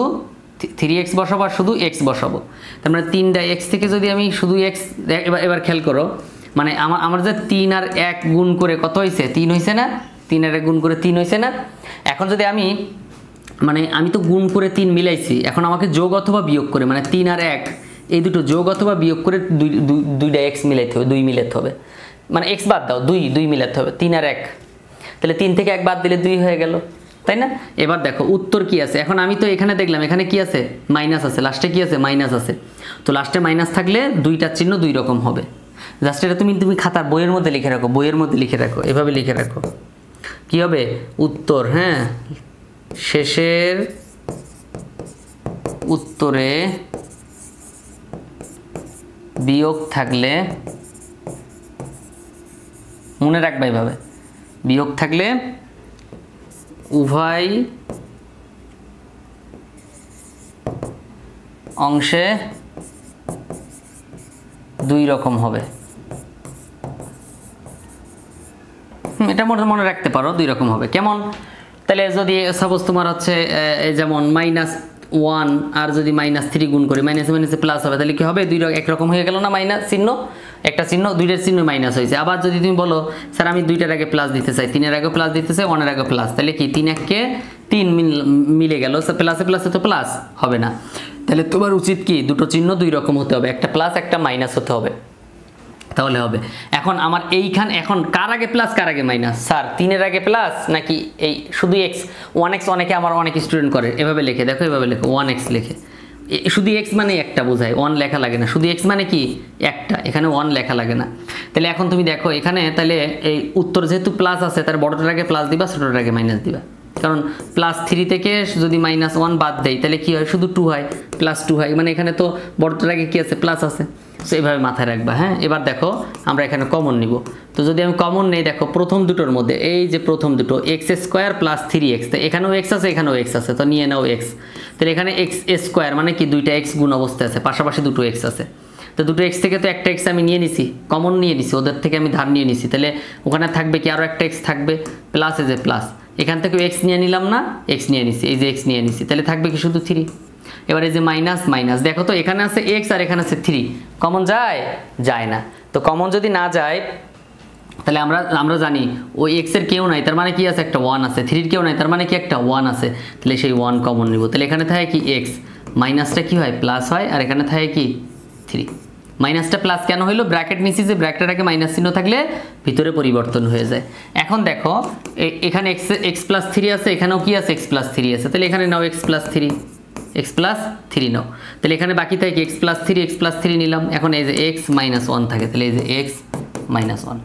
3x বসাবো আর শুধু x বসাবো। তার মানে 3টা x থেকে যদি আমি শুধু x, এবার খেয়াল করো, মানে আমার যে 3 আর 1 গুণ করে কত হয়েছে? 3 হয়েছে না? 3 আর 1 গুণ করে 3 হয়েছে না? এখন যদি আমি তো গুণ করে 3 মিলাইছি, এখন আমাকে যোগ অথবা বিয়োগ করে, মানে 3 আর 1 এই দুটো যোগ অথবা বিয়োগ করে দুইটা x মিলাইতে হবে, 2 মিলাতে হবে। মানে x বাদ দাও, 2 মিলাতে হবে, 3 আর 1। তাহলে 3 থেকে 1 বাদ দিলে 2 হয়ে গেল, তাই না? এবার দেখো উত্তর কি আছে। এখন আমি তো এখানে দেখলাম এখানে কি আছে? মাইনাস আছে, লাস্টে কি আছে? মাইনাস আছে। তো লাস্টে মাইনাস থাকলে দুইটার চিহ্ন দুই রকম হবে। জাস্ট এটা তুমি খাতার বইয়ের মধ্যে লিখে রাখো, বইয়ের মধ্যে লিখে রাখো, এভাবে লিখে রাখো। কি হবে? উত্তর, হ্যাঁ, শেষের উত্তরে বিয়োগ থাকলে, মনে রাখবে এইভাবে, বিয়োগ থাকলে উভয় অংশে 2 রকম হবে। এটা মনে রাখতে পারো, 2 রকম হবে। কেমন? তাহলে যদি সাপোজ তোমার হচ্ছে যেমন -1 আর যদি -3 গুণ করি, মাইনাসে মাইনাসে প্লাস হবে, তাহলে কি হবে? 2 একরকম হয়ে গেল না? মাইনাস চিহ্ন, একটা চিহ্ন, দুইটার চিহ্ন মাইনাস হয়েছে। আবার যদি তুমি বলো স্যার আমি 2টার আগে প্লাস দিতে চাই, 3 এর আগে প্লাস দিতে চাই, 1 এর আগে প্লাস, তাহলে কি 3 1 3 মিলে গেল, প্লাসে প্লাসে তো প্লাস হবে না। তাহলে তোমার উচিত কি? দুটো চিহ্ন 2 রকম হতে হবে, একটা প্লাস একটা মাইনাস হতে হবে, তাহলে হবে। এখন আমার এইখান, এখন কার আগে প্লাস কার আগে মাইনাস? স্যার 3 এর আগে প্লাস নাকি এই শুধু x? 1x অনেকে, আমার অনেক স্টুডেন্ট করে এভাবে লেখে, দেখো এভাবে লেখো, 1x লেখে, শুধু x মানে একটা বোঝায়, 1 লেখা লাগে না। শুধু x মানে কি? একটা, এখানে 1 লেখা লাগে না। তাহলে এখন তুমি দেখো এখানে, তাহলে এই উত্তর যেহেতু প্লাস আছে, তার বড়টার আগে প্লাস দিবা, ছোটটার আগে মাইনাস দিবা। কারণ +3 থেকে যদি -1 বাদ দেয় তাহলে কি হয়? শুধু 2 হয়, +2 হয়, মানে এখানে তো বড়টার আগে কি আছে? প্লাস আছে। সো এইভাবে মাথায় রাখবা, হ্যাঁ। এবার দেখো আমরা এখানে কমন নিব। তো যদি আমি কমন নেই, দেখো প্রথম দুটোর মধ্যে, এই যে প্রথম দুটো x² + 3x, তো এখানেও x আছে, এখানেও x আছে, তো নিয়ে নাও x। তাহলে এখানে x² মানে কি? দুইটা x গুণ অবস্থায় আছে, পাশাপাশি দুটো x আছে। তো দুটো x থেকে তো একটা x আমি নিয়ে নিছি, কমন নিয়ে নিছি, ওদের থেকে আমি ধার নিয়ে নিছি। তাহলে ওখানে থাকবে কি? আরও একটা x থাকবে, প্লাস, এই যে প্লাস, এখান থেকে x নিয়ে নিলাম না, x নিয়ে নিছি, এই যে x নিয়ে নিছি, তাহলে থাকবে কি? শুধু 3। এবার এই যে মাইনাস মাইনাস, দেখো তো এখানে আছে x আর এখানে আছে 3, কমন যায়? যায় না। তো কমন যদি না যায়, তাহলে আমরা জানি ওই x এর কেউ নাই, তার মানে কি আছে? একটা 1 আছে। 3 এর কেউ নাই, তার মানে কি? একটা 1 আছে। তাহলে সেই 1 কমন নিব। তাহলে এখানে থাকে কি? x, মাইনাসটা কি হয়? প্লাস হয়, আর এখানে থাকে কি? 3। মাইনাসটা প্লাস কেন হইলো? ব্র্যাকেট নিছি, যে ব্র্যাকেটের আগে মাইনাস চিহ্ন থাকলে ভিতরে পরিবর্তন হয়ে যায়। এখন দেখো এখানে x + 3 আছে, এখানেও কি আছে? x + 3 আছে। তাহলে এখানে নাও x + 3, x + 3 নাও। তাহলে এখানে বাকি থাকে x + 3, x + 3 নিলাম। এখন এই যে x - 1 থাকে, তাহলে এই যে x - 1,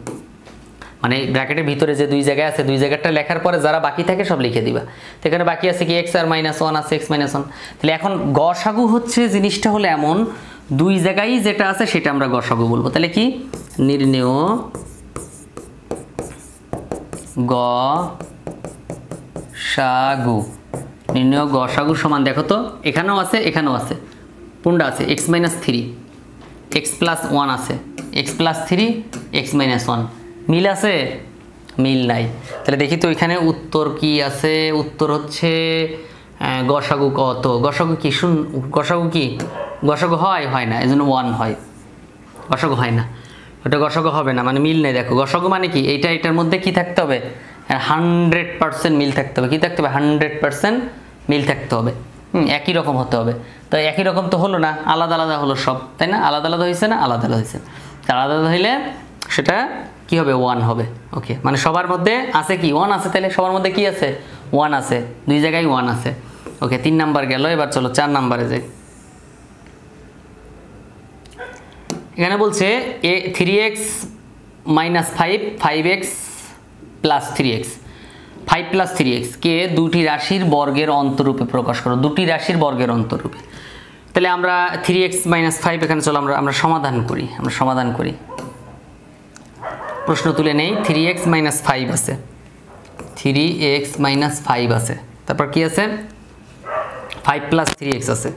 মানে ব্র্যাকেটের ভিতরে যে 2 জায়গায় আছে, 2 জায়গাটা লেখার পরে যারা বাকি থাকে সব লিখে দিবা। তো এখানে বাকি আছে কি? x আর -1 আছে, x - 1। তাহলে এখন গসাগু হচ্ছে জিনিসটা হলো এমন, 2 জায়গায় যেটা আছে সেটা আমরা গসাগু বলবো। তাহলে কি? নির্ণেয় গসাগু, নির্ণেয় গসাগু সমান, দেখো তো এখানেও আছে, এখানেও আছে, কোনটা আছে? x - 3, x + 1 আছে, x + 3, x - 1, মিল আছে? মিল নাই। তাহলে দেখি তো এখানে উত্তর কি আছে? উত্তর হচ্ছে গসাগু কত? গসাগু কি? গসাগু কি? গসাগু হয়? হয় না, এজন্য 1 হয়, গসাগু হয় না, ওটা গসাগু হবে না, মানে মিল নেই। দেখো গসাগু মানে কি? এটার মধ্যে কি থাকতে হবে? 100% মিল থাকতে হবে। কি থাকতে হবে? 100% মিল থাকতে হবে, একই রকম হতে হবে। তো একই রকম তো হলো না, আলাদা আলাদা হলো সব, তাই না? আলাদা আলাদা হয়েছে না? আলাদা আলাদা হয়েছে। আলাদা আলাদা হইলে সেটা কি হবে? 1 হবে। ওকে, মানে সবার মধ্যে আছে কি? 1 আছে। তাহলে সবার মধ্যে কি আছে? 1 আছে, 2 জায়গায় 1 আছে। ওকে, 3 নাম্বার গেল। এবার চলো 4 নাম্বারে যাই। এখানে বলছে 3x minus 5 5x plus 3x 5 plus 3x কে দুটি রাশির বর্গের অন্তরূপে প্রকাশ করো, দুটি রাশির বর্গের অন্তরূপে। তাহলে আমরা 3x মাইনাস 5 এখানে চলো আমরা সমাধান করি, প্রশ্ন তুলে নেই। 3x মাইনাস 5 আছে, 3x মাইনাস 5 আছে, তারপর কি আছে 5 প্লাস 3x আছে,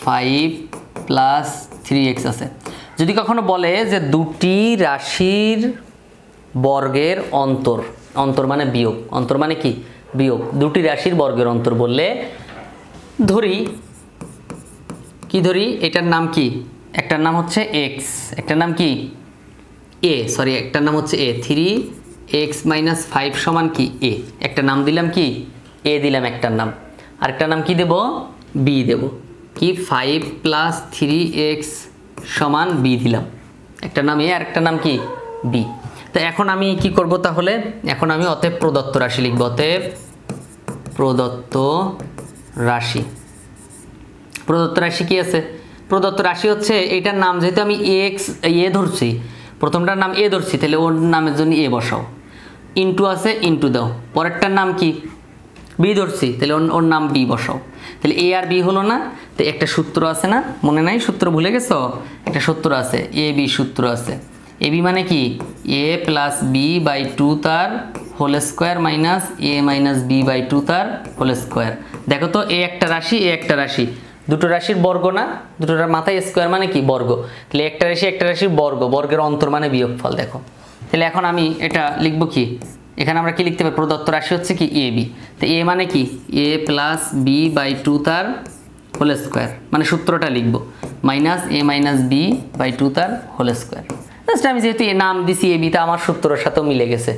5 প্লাস 3x আছে। যদি কখনো বলে যে দুটি রাশির বর্গের অন্তর মানে বিয়োগ, অন্তর মানে কি বিয়োগ, দুটি রাশির বর্গের অন্তর বললে ধরি এটার নাম কি, একটার নাম হচ্ছে x, একটার নাম কি a, সরি একটার নাম হচ্ছে a। 3x মাইনাস 5 সমান কি a, একটা নাম দিলাম কি a দিলাম একটার নাম, আরেকটার নাম কি দেব b দেব, কি 5 প্লাস 3x সমান b দিলাম, একটা নাম a আর একটা নাম কি b। তো এখন আমি কি করব, তাহলে এখন আমি অতএব প্রদত্ত রাশি লিখব, অতএব প্রদত্ত রাশি কি আছে, প্রদত্ত রাশি হচ্ছে এটার নাম, যেহেতু আমি x a ধরছি, প্রথমটার নাম a ধরছি, তাহলে ওর নামের জন্য a বসাও, ইনটু আছে ইনটু দাও, পরেরটার নাম কি b ধরছি, তাহলে ওর নাম b বসাও, তাহলে a আর b হলো না। তো একটা সূত্র আছে না, মনে নাই সূত্র ভুলে গেছো, একটা সূত্র আছে a b সূত্র আছে, a b মানে কি a প্লাস b বাই 2 তার whole square minus a minus b by 2 তার হোল স্কোয়ার। দেখো তো a একটা রাশি, দুটো রাশির বর্গ না, দুটোর মাথায় স্কোয়ার মানে কি বর্গ, তাহলে একটা রাশির বর্গের অন্তর মানে বিয়োগফল। দেখো তাহলে এখন আমি এটা লিখব কি, এখানে আমরা কি লিখতে পারি, প্রদত্ত রাশি হচ্ছে কি a b, তো a মানে কি a প্লাস b বাই 2 তার হোল স্কোয়ার, মানে সূত্রটা লিখব minus a minus b by 2 তার হোল স্কোয়ার। জাস্ট আমি যেহেতু এ নাম দিছি a b, তা আমার সূত্রের সাথেও মিলে গেছে,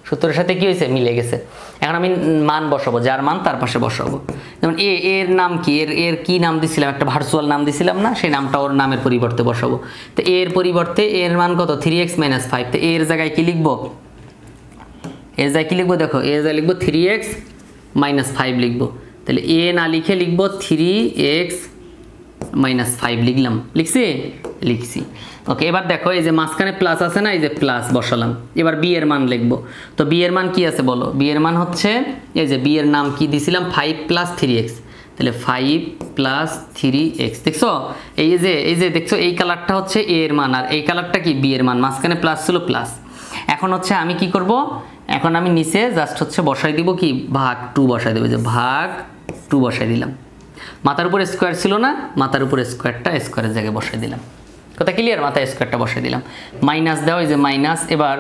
সূত্রের সাথে কি হয়েছে মিলে গেছে। এখন আমি মান বসাবো, যার মান তার পাশে বসাবো। যেমন এর নাম কি, এর কি নাম দিছিলাম, একটা ভার্চুয়াল নাম দিছিলাম না, সেই নামটা ওর নামের পরিবর্তে বসাবো। তো এর পরিবর্তে এর মান কত 3x মাইনাস 5, তো এর জায়গায় কি লিখবো, দেখো এর জায়গায় লিখবো 3x মাইনাস 5 লিখবো, তাহলে এ না লিখে লিখবো 3x মাইনাস 5 লিখছি। ওকে, এবার দেখো এই যে মাঝখানে প্লাস আছে না, এই যে প্লাস বসালাম, এবার b এর মান লিখবো। তো b এর মান কি আছে বলো, b এর মান হচ্ছে এই যে b এর নাম কি দিছিলাম 5 প্লাস 3x, তাহলে 5 প্লাস 3x। দেখছো এই যে দেখছো এই কালারটা হচ্ছে a এর মান, আর এই কালারটা কি b এর মান, মাঝখানে প্লাস ছিল প্লাস। এখন হচ্ছে আমি কি করব, এখন আমি নিচে জাস্ট হচ্ছে বসাই দিব কি ভাগ 2 বসাই দেব, যে ভাগ 2 বসাই দিলাম, মাথার উপরে স্কোয়ার ছিল না, মাথার উপরে স্কোয়ারটা স্কোয়ারের জায়গায় বসাই দিলাম, কথা ক্লিয়ার, মাথায় স্কোয়ারটা বসাই দিলাম, মাইনাস দাও, এই যে মাইনাস, এবার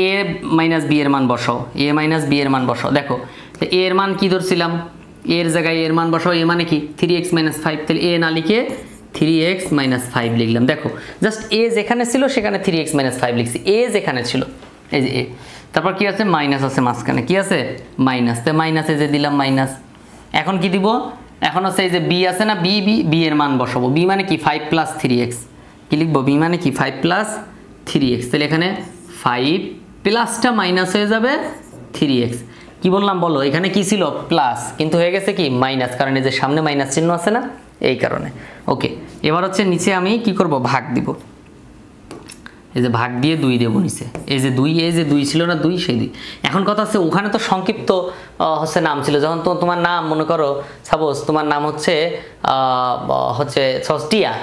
a মাইনাস b এর মান বসাও, a মাইনাস b এর মান বসাও। দেখো তো a এর মান কি ধরছিলাম, এর জায়গায় এর মান বসাও, a মানে কি 3x মাইনাস 5, তাহলে a না লিখে 3x মাইনাস 5 লিখলাম। দেখো জাস্ট a যেখানে ছিল সেখানে 3x মাইনাস 5 লিখছি, a যেখানে ছিল এই যে a, তারপর কি আছে মাইনাস আছে মাঝখানে, কি আছে মাইনাস, তো মাইনাসে যে দিলাম মাইনাস। এখন কি দিব, এখন হচ্ছে এই যে b আছে না, b এর মান বসাবো, b মানে কি 5 প্লাস 3x, কি লিখবো b মানে কি 5 প্লাস 3x, তাহলে এখানে 5 প্লাসটা মাইনাস হয়ে যাবে 3x। কি বললাম বলো, এখানে কি ছিল প্লাস, কিন্তু হয়ে গেছে কি মাইনাস, কারণ এই যে সামনে মাইনাস চিহ্ন আছে না, এই কারণে। ওকে, এবার হচ্ছে নিচে আমি কি করব, ভাগ দিব, এই যে ভাগ দিয়ে 2 দেবো নিচে, এই যে 2 ছিল না 2, সেই 2। এখন কথা হচ্ছে ওখানে তো সংক্ষিপ্ত হচ্ছে নাম ছিল, যখন তোমার নাম মনে করো সাপোজ তোমার নাম হচ্ছে টিয়া,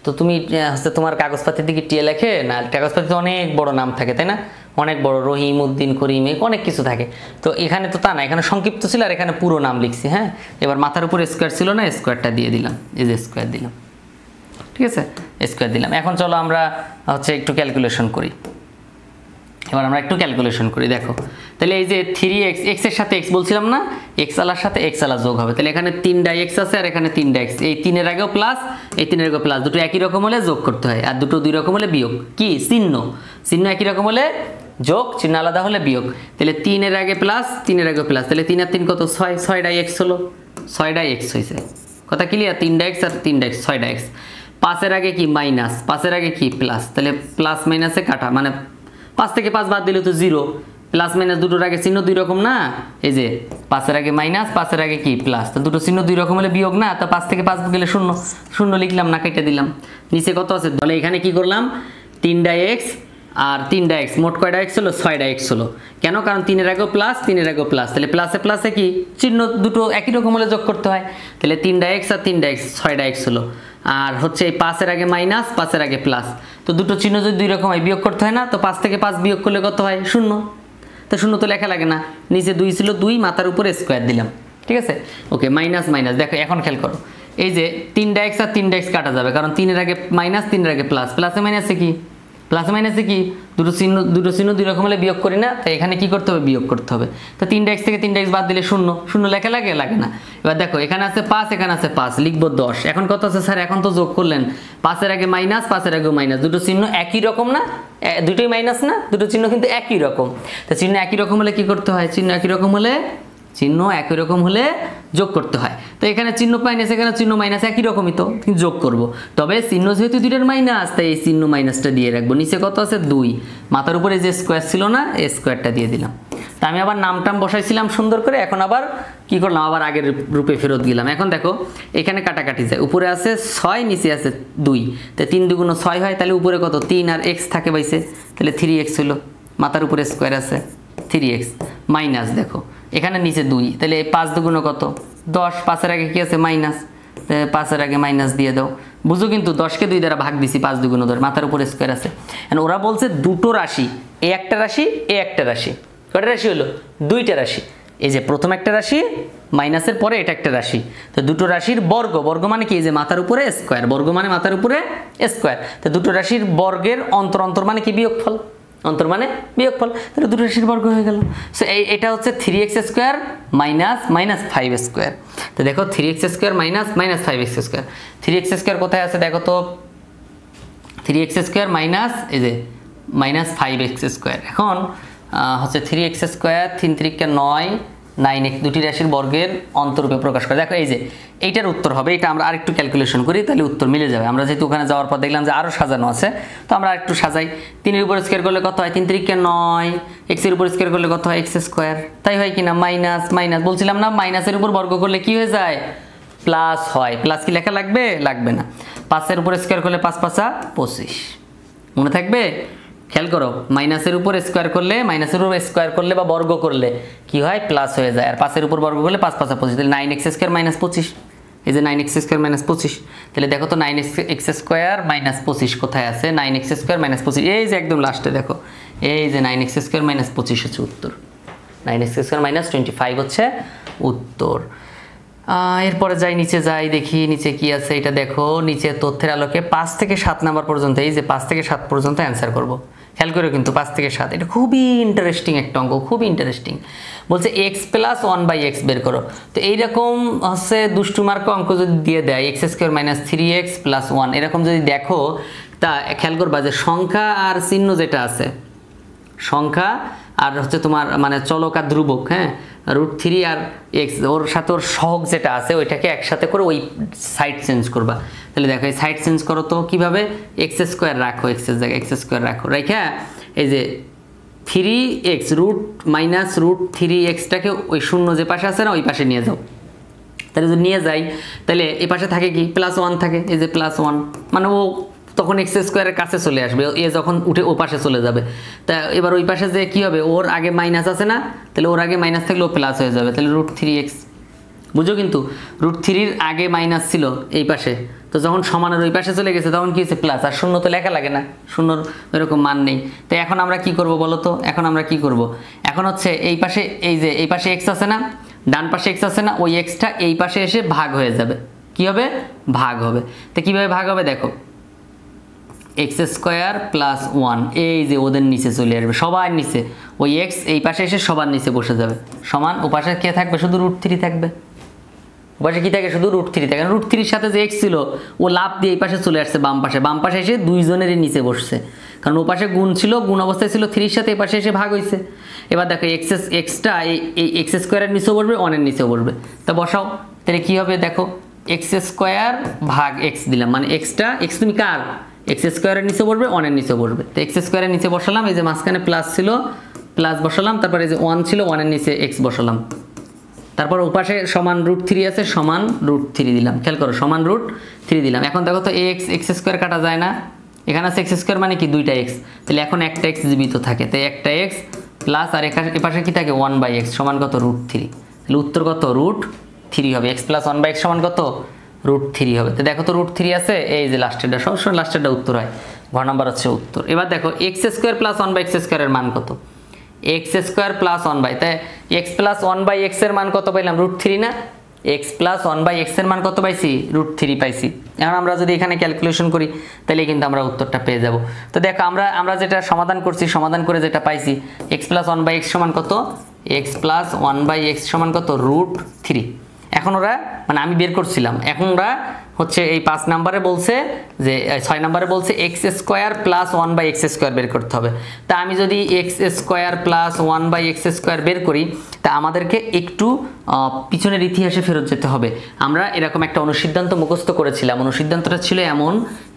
তো তুমি হচ্ছে তোমার কাগজপাতির দিকে টিয়া লেখে না, কাগজপাতিতে অনেক বড় নাম থাকে তাই না, অনেক বড়, রহিম উদ্দিন করিম অনেক কিছু থাকে, তো এখানে তো তা না, এখানে সংক্ষিপ্ত ছিল আর এখানে পুরো নাম লিখছি। হ্যাঁ, এবার মাথার উপরে স্কোয়ার ছিল না, স্কোয়ারটা দিয়ে দিলাম, এই যে স্কোয়ার দিলাম, ঠিক আছে স্কোয়ার দিলাম। এখন চলো আমরা হচ্ছে একটু ক্যালকুলেশন করি, দেখো তাহলে এই যে 3x, x এর সাথে x বলছিলাম না, x আলার সাথে x আলা যোগ হবে, তাহলে এখানে 3টা x আছে আর এখানে 3টা x, এই 3 এর আগেও প্লাস এই 3 এর আগেও প্লাস, দুটো একই রকম হলে যোগ করতে হয়, আর দুটো 2 রকম হলে বিয়োগ, কি চিহ্ন একই রকম হলে যোগ, চিহ্ন আলাদা হলে বিয়োগ, তাহলে 3 এর আগে প্লাস 3 এর আগে প্লাস, তাহলে 3 আর 3 কত 6, 6টা x হলো, 6টা x হয়েছে, কথা ক্লিয়ার, 3টা x আর 3টা x 6টা x। 5 এর আগে কি মাইনাস, 5 এর আগে কি প্লাস, তাহলে প্লাস মাইনাসে কাটা, মানে 5 থেকে 5 বাদ দিলে তো 0, প্লাস মাইনাস দুটোর আগে চিহ্ন 2 রকম না, এই যে 5 এর আগে মাইনাস 5 এর আগে কি প্লাস, তো দুটো চিহ্ন 2 রকম হলে বিয়োগ না, তো 5 থেকে 5 গেলে 0 লিখলাম না, কেটে দিলাম, নিচে কত আছে, তাহলে এখানে কি করলাম 3টা এক্স আর 3টা এক্স, মোট কয়টা এক্স হলো? 6টা এক্স হলো। কেন? কারণ 3-এর আগেও প্লাস, 3-এর আগেও প্লাস, তাহলে প্লাসে প্লাসে কি চিহ্ন দুটো একই রকম হলে যোগ করতে হয়। তাহলে 3টা এক্স আর 3টা এক্স, 6টা এক্স হলো। আর হচ্ছে এই 5-এর আগে মাইনাস, 5-এর আগে প্লাস, তো দুটো চিহ্ন যদি দুই রকম হয় বিয়োগ করতে হয় না? তো 5 থেকে 5 বিয়োগ করলে কত হয়? 0। তো 0 তো লেখা লাগে না, নিচে 2 ছিল, 2 মাথার উপরে স্কোয়ার দিলাম, ঠিক আছে? ওকে, মাইনাস মাইনাস, দেখো এখন খেয়াল করো, এই যে 3টা এক্স আর 3টা এক্স কাটা যাবে, কারণ 3-এর আগে মাইনাস, 3-এর আগে প্লাস, প্লাসে মাইনাসে কি? প্লাসে মাইনাসে কি? দুটো চিহ্ন দুই রকম হলে বিয়োগ করি না? তাই এখানে কি করতে হবে? বিয়োগ করতে হবে। তো 3টা এক্স থেকে 3টা এক্স বাদ দিলে 0, 0 লেখা লাগে? লাগে না। এবার দেখো এখানে আছে 5, এখানে আছে 5, লিখবো 10। এখন কত আছে স্যার? এখন তো যোগ করলেন, 5-এর আগে মাইনাস, 5-এর আগেও মাইনাস, দুটো চিহ্ন একই রকম না? দুটোই মাইনাস না? দুটো চিহ্ন কিন্তু একই রকম। তো চিহ্ন একই রকম হলে কি করতে হয়? চিহ্ন একই রকম হলে যোগ করতে হয়। তো এখানে চিহ্ন মাইনাস, এখানে চিহ্ন মাইনাস, একই রকমই তো, কিন্তু যোগ করব। তবে চিহ্ন যেহেতু দুইটার মাইনাস, তাই এই চিহ্ন মাইনাসটা দিয়ে রাখবো। নিচে কত আছে? 2, মাথার উপরে যে স্কোয়ার ছিল না, এই স্কোয়ারটা দিয়ে দিলাম। তা আমি আবার নামটাম বসাইছিলাম সুন্দর করে, এখন আবার কি করলাম? আবার আগের রূপে ফেরত গেলাম। এখন দেখো এখানে কাটাকাটি যায়, উপরে আছে 6, নিচে আছে 2, তাই 3 দুগুণ 6 হয়, তাহলে উপরে কত? 3 আর এক্স থাকে বাইসে, তাহলে 3x হলো, মাথার উপরে স্কোয়ার আছে 3x মাইনাস, দেখো এখানে নিচে 2, তাহলে 5 দুগুণ কত? 10, 5-এর আগে কি আছে? মাইনাস, 5-এর আগে মাইনাস দিয়ে দাও। বুঝো কিন্তু 10কে 2 দ্বারা ভাগ দিছি, 5 দুগুণ 10, মাথার উপরে স্কোয়ার আছে। ওরা বলছে দুটো রাশি, এ একটা রাশি, এ একটা রাশি। কয়টা রাশি হলো? 2টা রাশি। এই যে প্রথম একটা রাশি, মাইনাসের পরে এটা একটা রাশি, তো দুটো রাশির বর্গ, বর্গ মানে কি? এই যে মাথার উপরে স্কোয়ার, বর্গ মানে মাথার উপরে স্কোয়ার, তো দুটো রাশির বর্গের অন্তর, অন্তর মানে কি? বিয়োগফল, অন্তর মানে বিয়োগফল, তাহলে দুটো রাশির বর্গ হয়ে গেল। সো এটা হচ্ছে 3x স্কোয়ার মাইনাস 5 স্কোয়ার। তো দেখো 3x square minus 5x square, 3x square কোথায় আছে? দেখো তো 3x স্কোয়ার মাইনাস, এই যে মাইনাস 5x স্কোয়ার। এখন হচ্ছে 3x স্কোয়ার, 3 3 9, 9x, দুটি রাশির বর্গের অন্তরূপে প্রকাশ করে। দেখো এই যে এইটার উত্তর হবে, এটা আমরা আরেকটু ক্যালকুলেশন করি, তাহলে উত্তর মিলে যাবে। আমরা যেহেতু ওখানে যাওয়ার পর দেখলাম যে আরও সাজানো আছে, তো আমরা একটু সাজাই। 3-এর উপর স্কোয়ার করলে কত হয়? 3 3 9, x-এর উপর স্কোয়ার করলে কত হয়? x স্কোয়ার, তাই হয় কিনা? মাইনাস মাইনাস, বলছিলাম না মাইনাসের উপর বর্গ করলে কি হয়ে যায়? প্লাস হয়। প্লাস কি লেখা লাগবে? লাগবে না। 5-এর উপর স্কোয়ার করলে 5 5 25, মনে থাকবে? খেয়াল করো, মাইনাসের উপর স্কোয়ার করলে, মাইনাসের উপর স্কোয়ার করলে বা বর্গ করলে কি হয়? প্লাস হয়ে যায়। আর 5-এর উপর বর্গ করলে 5 5 25, তাহলে 9x স্কোয়ার মাইনাস 25, এই যে 9x স্কোয়ার মাইনাস 25। তাহলে দেখো তো 9x স্কোয়ার মাইনাস 25 কোথায় আছে? 9x স্কোয়ার মাইনাস 25, এই যে একদম লাস্টে দেখো, এই যে 9x স্কোয়ার মাইনাস 25 হচ্ছে উত্তর, 9x স্কোয়ার মাইনাস 25 হচ্ছে উত্তর। এরপরে যাই, নিচে যাই, দেখি নিচে কি আছে। এটা দেখো, নিচে তথ্যের আলোকে 5 থেকে 7 নাম্বার পর্যন্ত, এই যে 5 থেকে 7 পর্যন্ত অ্যান্সার করব। খেয়াল করে কিন্তু 5 থেকে 7, এটা খুবই ইন্টারেস্টিং একটা অঙ্ক, খুবই ইন্টারেস্টিং। বলছে x প্লাস 1/x বের করো। তো এইরকম হচ্ছে দুষ্টুমার্ক অঙ্ক যদি দিয়ে দেয়, x square minus 3x plus 1, এরকম যদি দেখো, তা খেয়াল করবা যে সংখ্যা আর চিহ্ন যেটা আছে, সংখ্যা আর হচ্ছে তোমার মানে চলক আর ধ্রুবক, হ্যাঁ, √3 আর x, ওর সাথে ওর সহগ যেটা আছে ওইটাকে একসাথে করে ওই সাইড চেঞ্জ করবা। তাহলে দেখো এই সাইড চেঞ্জ করো তো কিভাবে? x স্কোয়ার রাখো, x এর জায়গায় x স্কোয়ার রাখো, রাইখা এই যে 3x রুট মাইনাস √3xটাকে ওই শূন্য যে পাশে আছে না, ওই পাশে নিয়ে যাও। তাহলে যদি নিয়ে যাই, তাহলে এই পাশে থাকে কি? +1 থাকে, এই যে +1, মানে ও তখন x স্কোয়ারের কাছে চলে আসবে, এ যখন উঠে ও পাশে চলে যাবে। তা এবার ওই পাশে যে কি হবে? ওর আগে মাইনাস আছে না, তাহলে ওর আগে মাইনাস থাকলে ও প্লাস হয়ে যাবে, তাহলে √3x। বুঝো কিন্তু √3-র আগে মাইনাস ছিল এই পাশে, তো যখন সমানের ওই পাশে চলে গেছে তখন কি হচ্ছে? প্লাস। আর শূন্য তো লেখা লাগে না, শূন্যর এরকম মান নেই। তো এখন আমরা কি করব বলো তো? এখন আমরা কি করব? এখন হচ্ছে এই পাশে, এই যে এই পাশে x আছে না, ডান পাশে x আছে না, ওই xটা এই পাশে এসে ভাগ হয়ে যাবে। কি হবে? ভাগ হবে। তো কিভাবে ভাগ হবে দেখো, x স্কোয়ার প্লাস 1, এই যে ওদের নিচে চলে আসবে, সবার নিচে ওই x এই পাশে এসে সবার নিচে বসে যাবে, সমান ও পাশে কে থাকবে? শুধু √3 থাকবে। ও পাশে কি থাকে? শুধু √3 থাকে। √3-র সাথে যে x ছিল ও লাভ দিয়ে এই পাশে চলে আসছে, বাম পাশে, বাম পাশে এসে দুইজনেরই নিচে বসছে, কারণ ও পাশে গুণ ছিল, গুণ অবস্থায় ছিল 3-র সাথে এই পাশে এসে ভাগ হয়েছে। এবার দেখো এক্সটা এই x স্কোয়ারের নিচেও বসবে, 1-এর নিচেও বসবে, তা বসাও। তাহলে কি হবে দেখো, x স্কোয়ার ভাগ x দিলাম, মানে xটা, x তুমি কার? x স্কোয়ারের নিচে বসবে, 1-এর নিচে বসবে। তো x স্কোয়ারের নিচে বসালাম, এই যে মাঝখানে প্লাস ছিল, প্লাস বসালাম, তারপর এই যে 1 ছিল, 1-এর নিচে x বসালাম, তারপর ওপাশে সমান √3 আছে, সমান √3 দিলাম। খেয়াল করো, সমান √3 দিলাম। এখন দেখো তো x স্কোয়ার কাটা যায় না, এখানে আছে এক্স স্কোয়ার মানে কি 2টা এক্স, তাহলে এখন একটা এক্স জীবিত থাকে, তাই একটা এক্স প্লাস আর এপাশে কি থাকে 1/x সমান কত √3, তাহলে উত্তর কত √3 হবে। x প্লাস 1/x সমান কত √3 হবে। তো দেখো তো √3 আছে, এই যে লাস্টেরটা, সবসময় লাস্টেরটা উত্তর হয়, ঘর নাম্বার হচ্ছে উত্তর। এবার দেখো x স্কোয়ার প্লাস 1/x স্কোয়ারের মান কত, x স্কোয়ার প্লাস 1/, তাই x প্লাস 1/x এর মান কত পাইলাম √3 না, x প্লাস 1/x এর মান কত পাইছি √3 পাইছি। এখন আমরা যদি এখানে ক্যালকুলেশন করি তাহলে কিন্তু আমরা উত্তরটা পেয়ে যাব। তো দেখো আমরা যেটা সমাধান করছি, সমাধান করে যেটা পাইছি x প্লাস 1/x সমান কত, x প্লাস 1/x সমান কত √3। এখন ওরা মানে আমি বের করছিলাম, এখন ওরা হচ্ছে এই 5 নম্বরে বলছে যে 6 নম্বরে বলছে x square plus 1/x square বের করতে হবে। তা আমি যদি x square plus 1/x square বের করি তা আমাদেরকে একটু পিছনের ইতিহাসে ফেরত যেতে হবে। আমরা এরকম একটা অনুসিদ্ধান্ত মুখস্থ করেছিলাম, অনুসিদ্ধান্তটা ছিল এমন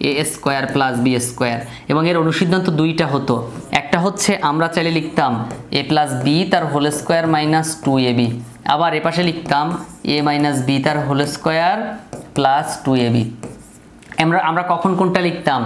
a square plus b square, এবং এর অনুসিদ্ধান্ত দুইটা হতো। একটা হচ্ছে আমরা চাইলে লিখতাম a প্লাস b তার হোল স্কোয়ার মাইনাস 2ab, আবার এপাশে লিখতাম a মাইনাস b তার হোল স্কোয়ার প্লাস 2ab। আমরা কখন কোনটা লিখতাম,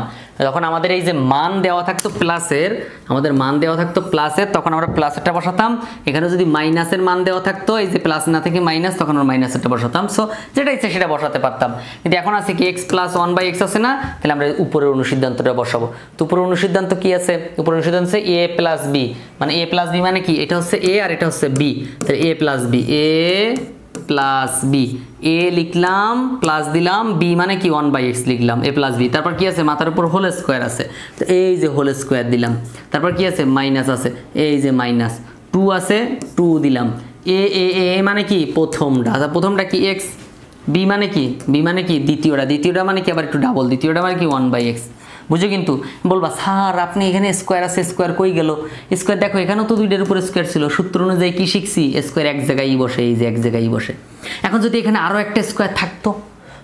যখন আমাদের এই যে মান দেওয়া থাকতো প্লাসের, আমাদের মান দেওয়া থাকতো প্লাসের, তখন আমরা প্লাসেরটা বসাতাম। এখানে যদি মাইনাসের মান দেওয়া থাকতো, এই যে প্লাস না থেকে মাইনাস, তখন আমরা মাইনাসেরটা বসাতাম। সো যেটা ইচ্ছে সেটা বসাতে পারতাম। কিন্তু এখন আছে কি x প্লাস 1/x আছে না, তাহলে আমরা উপরের অনুসিদ্ধান্তটা বসাবো। তো উপরের অনুসিদ্ধান্ত কি আছে, উপরের অনুসিদ্ধান্ত হচ্ছে a প্লাস b, মানে a প্লাস b মানে কি, এটা হচ্ছে a আর এটা হচ্ছে b, তাহলে a plus b, a plus B, A লিখলাম প্লাস দিলাম, বি মানে কি 1/x লিখলাম, এ প্লাস বি। তারপর কি আছে, মাথার উপর হোল স্কোয়ার আছে, তো এই যে হোল স্কোয়ার দিলাম। তারপর কি আছে, মাইনাস আছে, এই যে মাইনাস 2 আছে, 2 দিলাম। এ এ এ মানে কি প্রথমটা, প্রথমটা কি x, বি মানে কি, বি মানে কি দ্বিতীয়টা, দ্বিতীয়টা মানে কি আবার একটু ডাবল, দ্বিতীয়টা মানে কি 1/x। বুঝো? কিন্তু বলবা স্যার আপনি এখানে স্কোয়ার আছে, স্কোয়ার কই গেল, স্কোয়ার দেখো এখানেও তো 2টার উপর স্কোয়ার ছিল, সূত্র অনুযায়ী কি শিখছি, স্কোয়ার এক জায়গায় বসে, এই যে এক জায়গায় বসে। এখন যদি এখানে আরও একটা স্কোয়ার থাকতো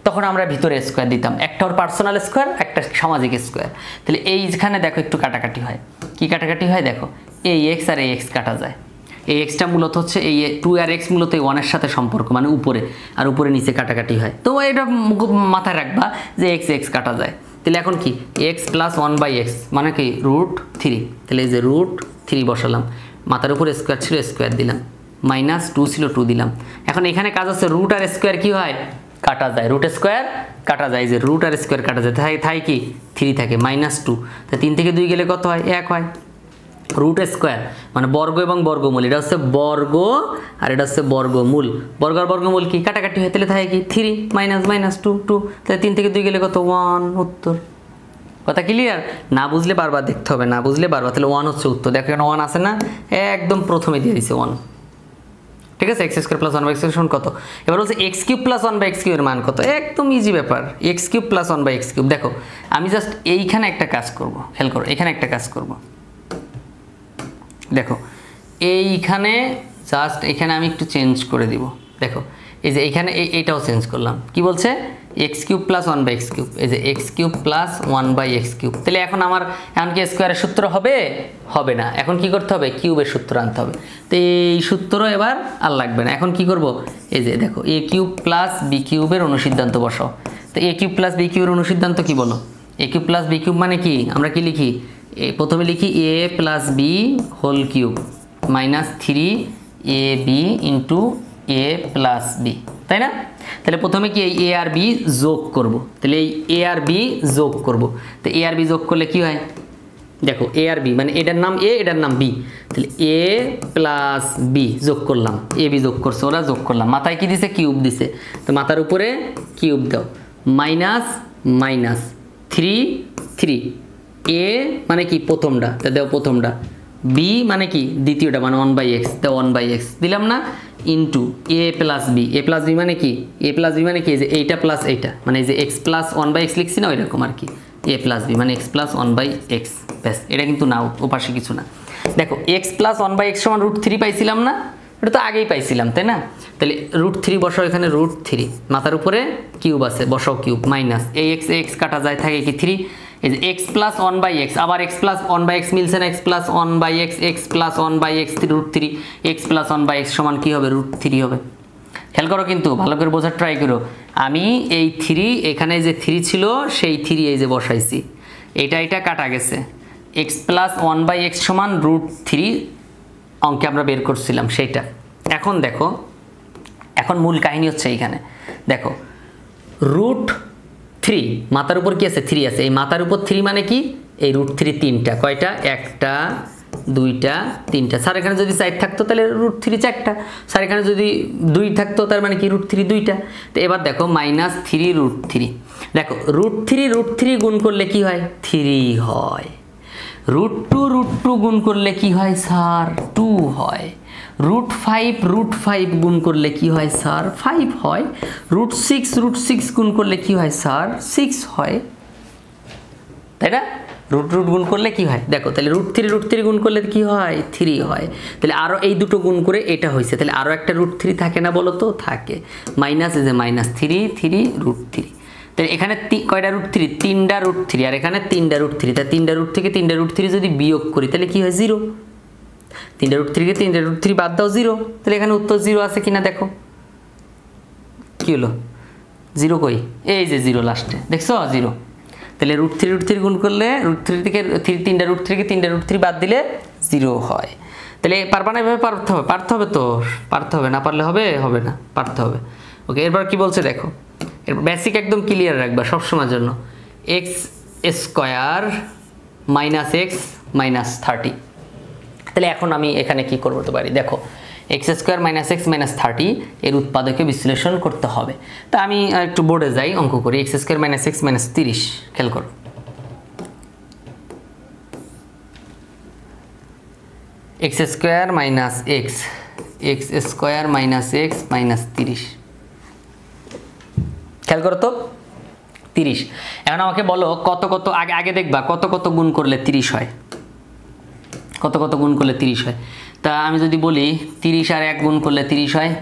তখন আমরা ভিতরে স্কোয়ার দিতাম, একটা ওর পার্সোনাল স্কোয়ার, একটা সামাজিক স্কোয়ার। তাহলে এইখানে দেখো একটু কাটাকাটি হয়, কি কাটাকাটি হয় দেখো, এই এক্স আর এই এক্স কাটা যায়। এই এক্সটা মূলত হচ্ছে এই 2 আর x মূলত এই 1 এর সাথে সম্পর্ক, মানে উপরে আর উপরে নিচে কাটাকাটি হয়। তো এটা মাথায় রাখবা যে x x কাটা যায়। তাহলে এখন কি x প্লাস 1/x মানে কি √3, তাহলে এই যে √3 বসালাম, মাথার উপরে স্কোয়ার ছিল স্কোয়ার দিলাম, মাইনাস 2 ছিল 2 দিলাম। এখন এখানে কাজ আছে রুট আর স্কোয়ার কি হয়, কাটা যায়, রুট স্কোয়ার কাটা যায়, যে রুট আর স্কোয়ার কাটা যায়, তাই কি 3 থাকে, -2, তা 3 থেকে 2 গেলে কত হয়, 1 হয়। রুট স্কোয়ার মানে বর্গ এবং বর্গমূল, এটা হচ্ছে বর্গ আর এটা হচ্ছে বর্গমূল, বর্গ আর বর্গমূল কি কাটাকাটি হয়, তাহলে থাকে কি 3 -2 2, তাহলে 3 থেকে 2 গেলে কত 1, উত্তর। কথা ক্লিয়ার? না বুঝলে বারবার দেখতে হবে, না বুঝলে বারবার, তাহলে 1 হচ্ছে উত্তর। দেখো এখানে 1 আছে না, একদম প্রথমে দিয়ে দিছে 1, ঠিক আছে। x² + 1/x সমান কত, এবার হচ্ছে x³ + 1/x³ এর মান কত, একদম ইজি ব্যাপার, x³ + 1/x³। দেখো আমি জাস্ট এইখানে একটা কাজ করব, খেয়াল করো, এখানে একটা কাজ করব, দেখো এইখানে জাস্ট এখানে আমি একটু চেঞ্জ করে দিব। দেখো এই যে এইখানে এইটাও চেঞ্জ করলাম, কি বলছে x³ + 1/x³, এই যে x³ + 1/x³। তাহলে এখন আমার কি স্কোয়ারের সূত্র হবে, হবে না, এখন কি করতে হবে, কিউবের সূত্র আনতে হবে। তো এই সূত্র এবার আর লাগবে না, এখন কি করব, এই যে দেখো a³ + b³ এর অনুসিদ্ধান্ত বসাও। তো a³ + b³ এর অনুসিদ্ধান্ত কি বলো, a³ + b³ মানে কি, আমরা কি লিখি, প্রথমে লিখি a + b whole cube minus 3ab into a + b, তাই না? তাহলে প্রথমে কি এই a আর b যোগ করব, তাহলে এই a আর b যোগ করব। তো a আর b যোগ করলে কি হয়, দেখো a আর b মানে এটার নাম a, এটার নাম b, তাহলে a + b যোগ করলাম, ab যোগ করছে, ওরা যোগ করলাম, মাথায় কি দিছে, কিউব দিছে, তো মাথার উপরে কিউব দাও, মাইনাস মাইনাস 3 a মানে কি প্রথমটা, তা দাও প্রথমটা, b মানে কি দ্বিতীয়টা, মানে 1/x, দাও 1/x দিলাম না, into a + b, a + b মানে কি, a + b মানে কি, যে এইটা প্লাস এইটা, মানে এই যে x + 1/x লিখছি না, ওইরকম আর কি, a + b মানে x + 1/x, ব্যাস, এটা কিন্তু না, ওপাশে কিছু না। দেখো x + 1/x সমান √3 পাইছিলাম না, এটা তো আগেই পাইছিলাম, তাই না? তাহলে √3 বসাও, এখানে √3, মাথার উপরে কিউব আছে, বসাও কিউব, মাইনাস এই x কাটা যায়, থাকে কি 3, এই যে x + 1/x, আবার x + 1/x মিলছে না, x + 1/x, x + 1/x √3, x + 1/x সমান কি হবে, √3 হবে। খেয়াল করো কিন্তু, ভালো করে বোঝার ট্রাই করো। আমি এই 3, এখানে যে 3 ছিল সেই 3 এই যে বসাইছি, এটা কাটা গেছে, এক্স প্লাস 1/x সমান √3 অঙ্কে আমরা বের করছিলাম সেইটা। এখন দেখো, এখন মূল কাহিনী হচ্ছে এইখানে দেখো, √3 মাথার উপর কি আছে 3 আছে, এই মাথার উপর 3 মানে কি, এই √3 তিনটা, কয়টা, একটা দুইটা তিনটা। স্যার এখানে যদি 4 থাকতো তাহলে √3 4টা, স্যার এখানে যদি 2 থাকতো তার মানে কি √3 2টা। তো এবার দেখো -3 √3, দেখো √3 গুণ করলে কি হয় 3 হয়, √2 গুণ করলে কি হয় স্যার 2 হয়, √5 গুণ করলে কি হয় স্যার 5 হয়, √6 গুণ করলে কি হয় স্যার 6 হয়, তাই না? √√ গুণ করলে কি হয় দেখো, তাহলে √3 গুণ করলে কি হয় 3 হয়, তাহলে আরও এই দুটো গুণ করে এটা হয়েছে, তাহলে আরও একটা √3 থাকে না বলো তো, থাকে, মাইনাস এই যে -3 √3, তাহলে এখানে কয়টা √3 3টা √3 আর এখানে 3টা √3, তাই 3টা √ থেকে 3টা √3 যদি বিয়োগ করি তাহলে কি হয় 0, 3টা √ থেকে 3টা √3 বাদ দাও 0, তাহলে এখানে উত্তর 0 আছে কিনা দেখো, কি হলো 0 কই, এই যে 0 লাস্টে দেখছো 0, তাহলে √3 গুণ করলে √3 থেকে 3টা √ থেকে 3টা √3 বাদ দিলে 0 হয়। তাহলে পারবা না, এভাবে পারতে হবে তো, পারতে হবে, না পারলে হবে না, পারতে হবে। ওকে, এরপর কি বলছে দেখো, এরপর বেসিক একদম ক্লিয়ার রাখবা সবসময়ের জন্য, x² - x - 30। তাহলে এখন আমি এখানে কি করতে পারি দেখো, x² - x - 30 এর উৎপাদকে বিশ্লেষণ করতে হবে। তা আমি একটু বোর্ডে যাই, অঙ্ক করি। x² - x - 30, খেয়াল করো, x² - x x² - x - 30, খেয়াল করো তো 30। এখন আমাকে বলো কত কত আগে দেখবা কত কত গুণ করলে 30 হয়, কত কত গুণ করলে 30 হয়। তা আমি যদি বলি 30 আর 1 গুণ করলে 30 হয়,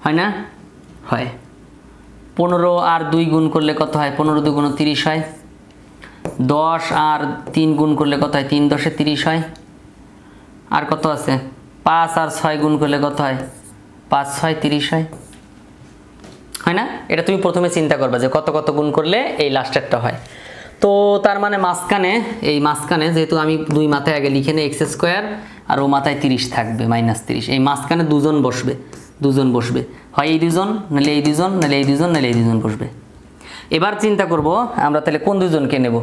হয় না, হয়। 15 আর 2 গুণ করলে কত হয়, 15 × 2 = 30 হয়। 10 আর 3 গুণ করলে কত হয়, 3 × 10 = 30 হয়। আর কত আছে, 5 আর 6 গুণ করলে কত হয়, 5 × 6 = 30 হয়, হয় না? এটা তুমি প্রথমে চিন্তা করবা যে কত কত গুণ করলে এই লাস্টেরটা হয়। তো তার মানে মাঝখানে যেহেতু আমি 2 মাথায় আগে লিখে নেই x² আর ও মাথায় 30 থাকবে -30, এই মাঝখানে দুজন বসবে, হয় এই দুজন, নাহলে এই দুজন, নাহলে এই দুজন, নাহলে এই দুজন বসবে। এবার চিন্তা করব আমরা তাহলে কোন দুজনকে নেব,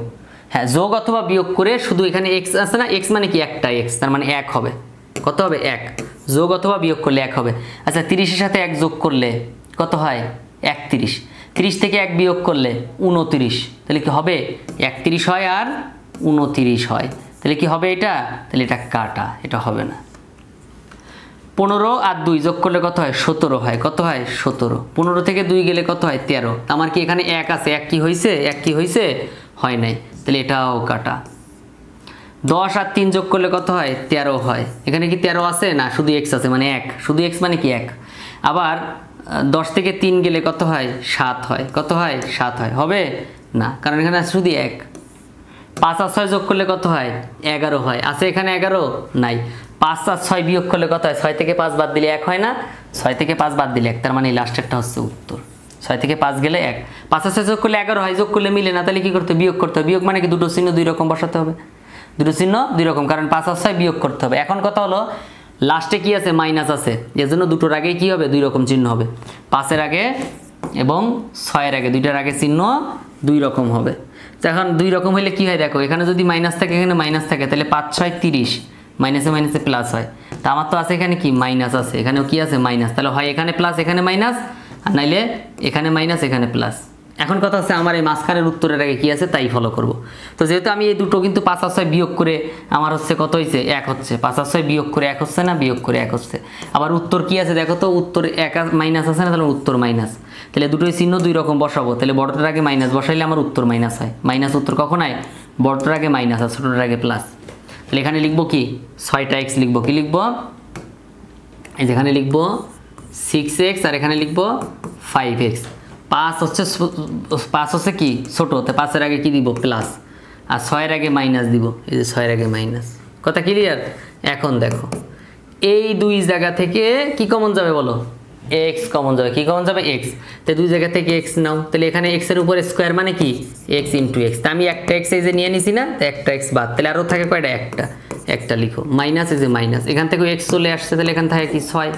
হ্যাঁ যোগ অথবা বিয়োগ করে, শুধু এখানে x আছে না, x মানে কি একটা x, তার মানে 1 হবে, কত হবে 1, যোগ অথবা বিয়োগ করলে 1 হবে। আচ্ছা 30 এর সাথে 1 যোগ করলে কত হয় 31, 30 থেকে 1 বিয়োগ করলে 29, তাহলে কি হবে 31 হয় আর 29 হয়, তাহলে কি হবে এটা, তাহলে এটা কাটা, এটা হবে না। 15 আর 2 যোগ করলে কত হয় 17 হয়, কত হয় 17, 15 থেকে 2 গেলে কত হয় 13, আমার কি এখানে 1 আছে, 1 কি হয়েছে, হয় নাই, তাহলে এটাও কাটা। 10 আর 3 যোগ করলে কত হয় 13 হয়, এখানে কি 13 আছে না, শুধু x আছে মানে 1, শুধু x মানে কি 1। আবার 10 থেকে 3 গেলে কত হয় 7 হয়, কত হয় 7 হয়, হবে না, কারণ এখানে আছে শুধু 1। 5 আর 6 যোগ করলে কত হয় 11 হয়, আছে এখানে 11 নাই। 5 আর 6 বিয়োগ করলে কত হয়, 6 থেকে 5 বাদ দিলে 1 হয় না, 6 থেকে 5 বাদ দিলে 1, তার মানে এই লাস্টেরটা হচ্ছে উত্তর। 6 থেকে 5 গেলে 1, 5 আর 6 যোগ করলে 11 হয়, যোগ করলে মিলে না, তাহলে কি করতে হবে, বিয়োগ করতে হবে। বিয়োগ মানে কি, দুটো চিহ্ন 2 রকম বসাতে হবে, দুটো চিহ্ন 2 রকম, কারণ 5 আর 6 বিয়োগ করতে হবে। এখন কথা হলো লাস্টে কি আছে, মাইনাস আছে, এর জন্য দুটোর আগে কি হবে 2 রকম চিহ্ন হবে, 5 এর আগে এবং 6 এর আগে, দুইটার আগে চিহ্ন 2 রকম হবে। তো এখন 2 রকম হলে কি হয় দেখো, এখানে যদি মাইনাস থাকে, এখানে মাইনাস থাকে, তাহলে 5 6 30, মাইনাসে মাইনাসে প্লাস হয়। তা আমার তো আছে এখানে কি মাইনাস আছে, এখানেও কি আছে মাইনাস, তাহলে হয় এখানে প্লাস এখানে মাইনাস, আর নাইলে এখানে মাইনাস এখানে প্লাস। এখন কথা হচ্ছে আমার এই মাঝখানের উত্তরের আগে কি আছে তাই ফলো করব। তো যেহেতু আমি এই দুটো কিন্তু 5 আর 6 বিয়োগ করে আমার হচ্ছে কত হয়েছে 1 হচ্ছে, 5 আর 6 বিয়োগ করে 1 হচ্ছে না, বিয়োগ করে 1 হচ্ছে। আবার উত্তর কি আছে দেখো তো, উত্তর 1 মাইনাস আছে না, তাহলে উত্তর মাইনাস, তাহলে দুটোই চিহ্ন 2 রকম বসাবো, তাহলে বড়টার আগে মাইনাস বসাইলে আমার উত্তর মাইনাস হয়। মাইনাস উত্তর কখন হয়, বড়টার আগে মাইনাস আর ছোটটার আগে প্লাস। তাহলে এখানে লিখবো কি 6টা x লিখবো, কি লিখবো, এই যেখানে লিখবো 6x আর এখানে লিখবো 5x। 5 হচ্ছে কি ছোট, তো 5 এর আগে কি দিব প্লাস, আর 6 এর আগে মাইনাস দিব, এই যে 6 এর আগে মাইনাস। কথা ক্লিয়ার? এখন দেখো এই 2 জায়গা থেকে কি কমন যাবে বলো, এক্স কমন যাবে, কি কমন যাবে এক্স, তো দুই জায়গা থেকে এক্স নাও, তাহলে এখানে এক্স এর উপরে স্কোয়ার মানে কি এক্স ইন্টু এক্স, তা আমি একটা এক্স এই যে নিয়ে নিছি না, তো একটা এক্স বাদ, তাহলে আরও থাকে কয়টা একটা লিখো, মাইনাস এই যে মাইনাস, এখান থেকে এক্স চলে আসছে, তাহলে এখান থাকে কি 6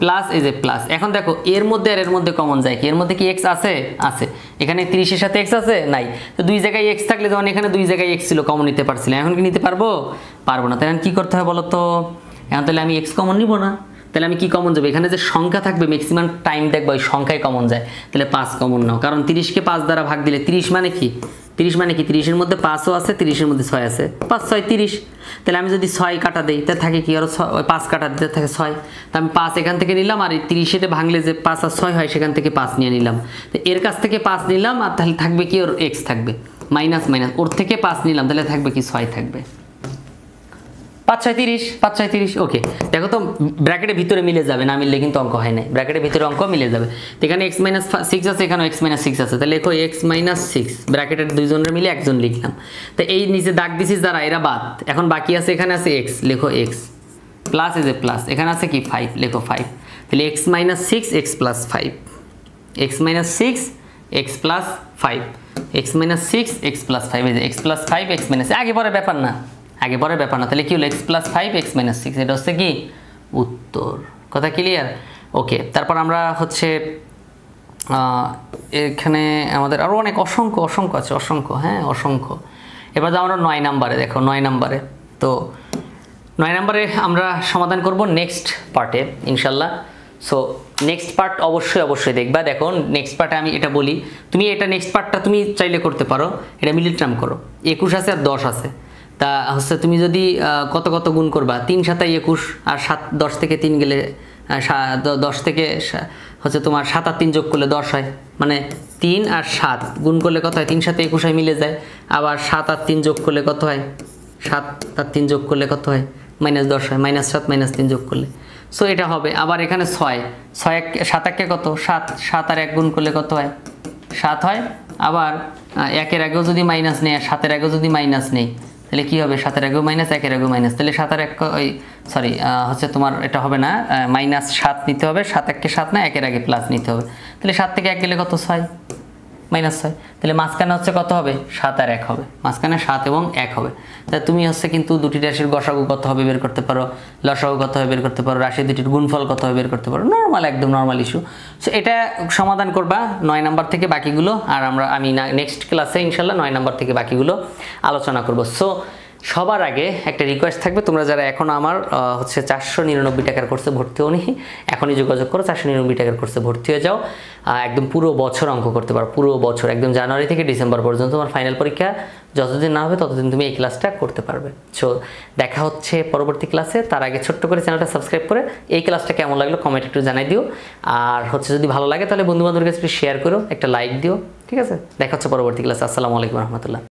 প্লাস এই যে প্লাস। এখন দেখো এর মধ্যে আর এর মধ্যে কমন যায় কি, এর মধ্যে কি এক্স আছে, আছে, এখানে 30 এর সাথে এক্স আছে নাই, তো দুই জায়গায় এক্স থাকলে যেমন এখানে দুই জায়গায় এক্স ছিল কমন নিতে পারছিলাম, এখন কি নিতে পারবো, পারবো না, তাহলে কি করতে হবে বলো তো, এখন তাহলে আমি এক্স কমন নিব না, তাহলে আমি কি কমন যাবে, এখানে যে সংখ্যা থাকবে ম্যাক্সিমাম টাইম দেখবো ওই সংখ্যায় কমন যায়, তাহলে 5 কমন নাও, কারণ 30কে 5 দ্বারা ভাগ দিলে 30 মানে কি 30 মানে কি 30 এর মধ্যে 5ও আছে, 30 এর মধ্যে 6 আছে, 5 6 30, তাহলে আমি যদি 6 কাটা দেই তাহলে থাকে কি আরো 5 কাটা দিতে থাকে 6, তো আমি 5 এখান থেকে নিলাম, আর 30 এ ভাঙলে যে 5 আর 6 হয় সেখান থেকে 5 নিয়ে নিলাম, তো এর কাছ থেকে 5 নিলাম, আর তাহলে থাকবে কি ওর x থাকবে মাইনাস মাইনাস, ওর থেকে 5 নিলাম, তাহলে থাকবে কি 6 থাকবে, 5 6 30, 5 6 30। ওকে, দেখো তো ব্র্যাকেটের ভিতরে মিলে যাবে, না মিললে কিন্তু অঙ্ক হয় না, ব্র্যাকেটের ভিতরে অঙ্ক মিলে যাবে, তো এখানে x - 6 আছে, এখানেও x - 6 আছে, তাহলে লেখো x - 6, ব্র্যাকেটের দুইজনের মিলে একজন লিখলাম, তো এই নিচে দাগ দিছিস যারা এরা বাদ, এখন বাকি আছে এখানে আছে x, লেখো x প্লাস এই যে প্লাস, এখানে আছে কি 5, লেখো 5, তাহলে x - 6 x + 5, x - 6 x + 5, x - 6 x + 5, এই যে x + 5 x - আগে পরে ব্যাপার না, আগে পরের ব্যাপার না, তাহলে কি হলো x + 5 x - 6, এটা হচ্ছে কি উত্তর, কথা ক্লিয়ার। ওকে, তারপর আমরা হচ্ছে এখানে আমাদের আরও অনেক অসংখ্য আছে, অসংখ্য, হ্যাঁ অসংখ্য। এবার যাও আমরা 9 নম্বরে, দেখো 9 নম্বরে, তো 9 নম্বরে আমরা সমাধান করব নেক্সট পার্টে ইনশাল্লাহ। সো নেক্সট পার্ট অবশ্যই দেখবা। দেখো নেক্সট পার্টে আমি এটা বলি, তুমি এটা নেক্সট পার্টটা তুমি চাইলে করতে পারো, এটা মিডল টার্ম করো, 21 আছে আর 10 আছে, তা হচ্ছে তুমি যদি কত গুণ করবা, 3 × 7 = 21, আর 10 থেকে 3 গেলে 10 থেকে হচ্ছে তোমার 7 আর 3 যোগ করলে 10 হয়, মানে 3 আর 7 গুণ করলে কত হয়, 3 × 7 = 21 হয়, মিলে যায়। আবার 7 আর 3 যোগ করলে কত হয়, 7 আর 3 যোগ করলে কত হয়, -10 হয়, -7 -3 যোগ করলে, সো এটা হবে। আবার এখানে 6 7 একে কত 7, 7 আর 1 গুণ করলে কত হয়, 7 হয়। আবার 1 এর আগেও যদি মাইনাস নেই আর 7 এর আগেও যদি মাইনাস নেই, তাহলে কি হবে, 7 এর আগেও মাইনাস 1 এর আগেও মাইনাস, তাহলে 7 আর 1 ওই সরি হচ্ছে তোমার এটা হবে না, -7 নিতে হবে, 7 1 কে 7 না, 1 এর আগে প্লাস নিতে হবে, তাহলে 7 থেকে 1 গেলে কত 6 -6, তাহলে মাঝখানে হচ্ছে কত হবে, 7 আর 1 হবে, মাঝখানে 7 এবং 1 হবে। তাহলে তুমি হচ্ছে কিন্তু দুটি রাশির গসাগু কত হবে বের করতে পারো, লসাগু কত হবে বের করতে পারো, রাশি দুটির গুণফল কত হবে বের করতে পারো, নর্মাল, একদম নর্মাল ইস্যু। সো এটা সমাধান করবা 9 নাম্বার থেকে বাকিগুলো, আর আমি নেক্সট ক্লাসে ইনশাল্লাহ 9 নাম্বার থেকে বাকিগুলো আলোচনা করব। সো সবার আগে একটা রিকোয়েস্ট থাকবে, তোমরা যারা এখনও আমার হচ্ছে 499 টাকার কোর্সে ভর্তি হওনি, এখনই যোগাযোগ করো, 499 টাকার কোর্সে ভর্তি হয়ে যাও, একদম পুরো বছর অঙ্ক করতে পারো, পুরো বছর একদম জানুয়ারি থেকে ডিসেম্বর পর্যন্ত তোমার ফাইনাল পরীক্ষা যতদিন না হবে ততদিন তুমি এই ক্লাসটা করতে পারবে। সো দেখা হচ্ছে পরবর্তী ক্লাসে, তার আগে ছোট্ট করে চ্যানেলটা সাবস্ক্রাইব করে এই ক্লাসটা কেমন লাগলো কমেন্ট একটু জানাই দিও, আর হচ্ছে যদি ভালো লাগে তাহলে বন্ধু বান্ধবের কাছে শেয়ার করো, একটা লাইক দিও, ঠিক আছে। দেখা হচ্ছে পরবর্তী ক্লাসে। আসসালামু আলাইকুম রহমতুল্লাহ।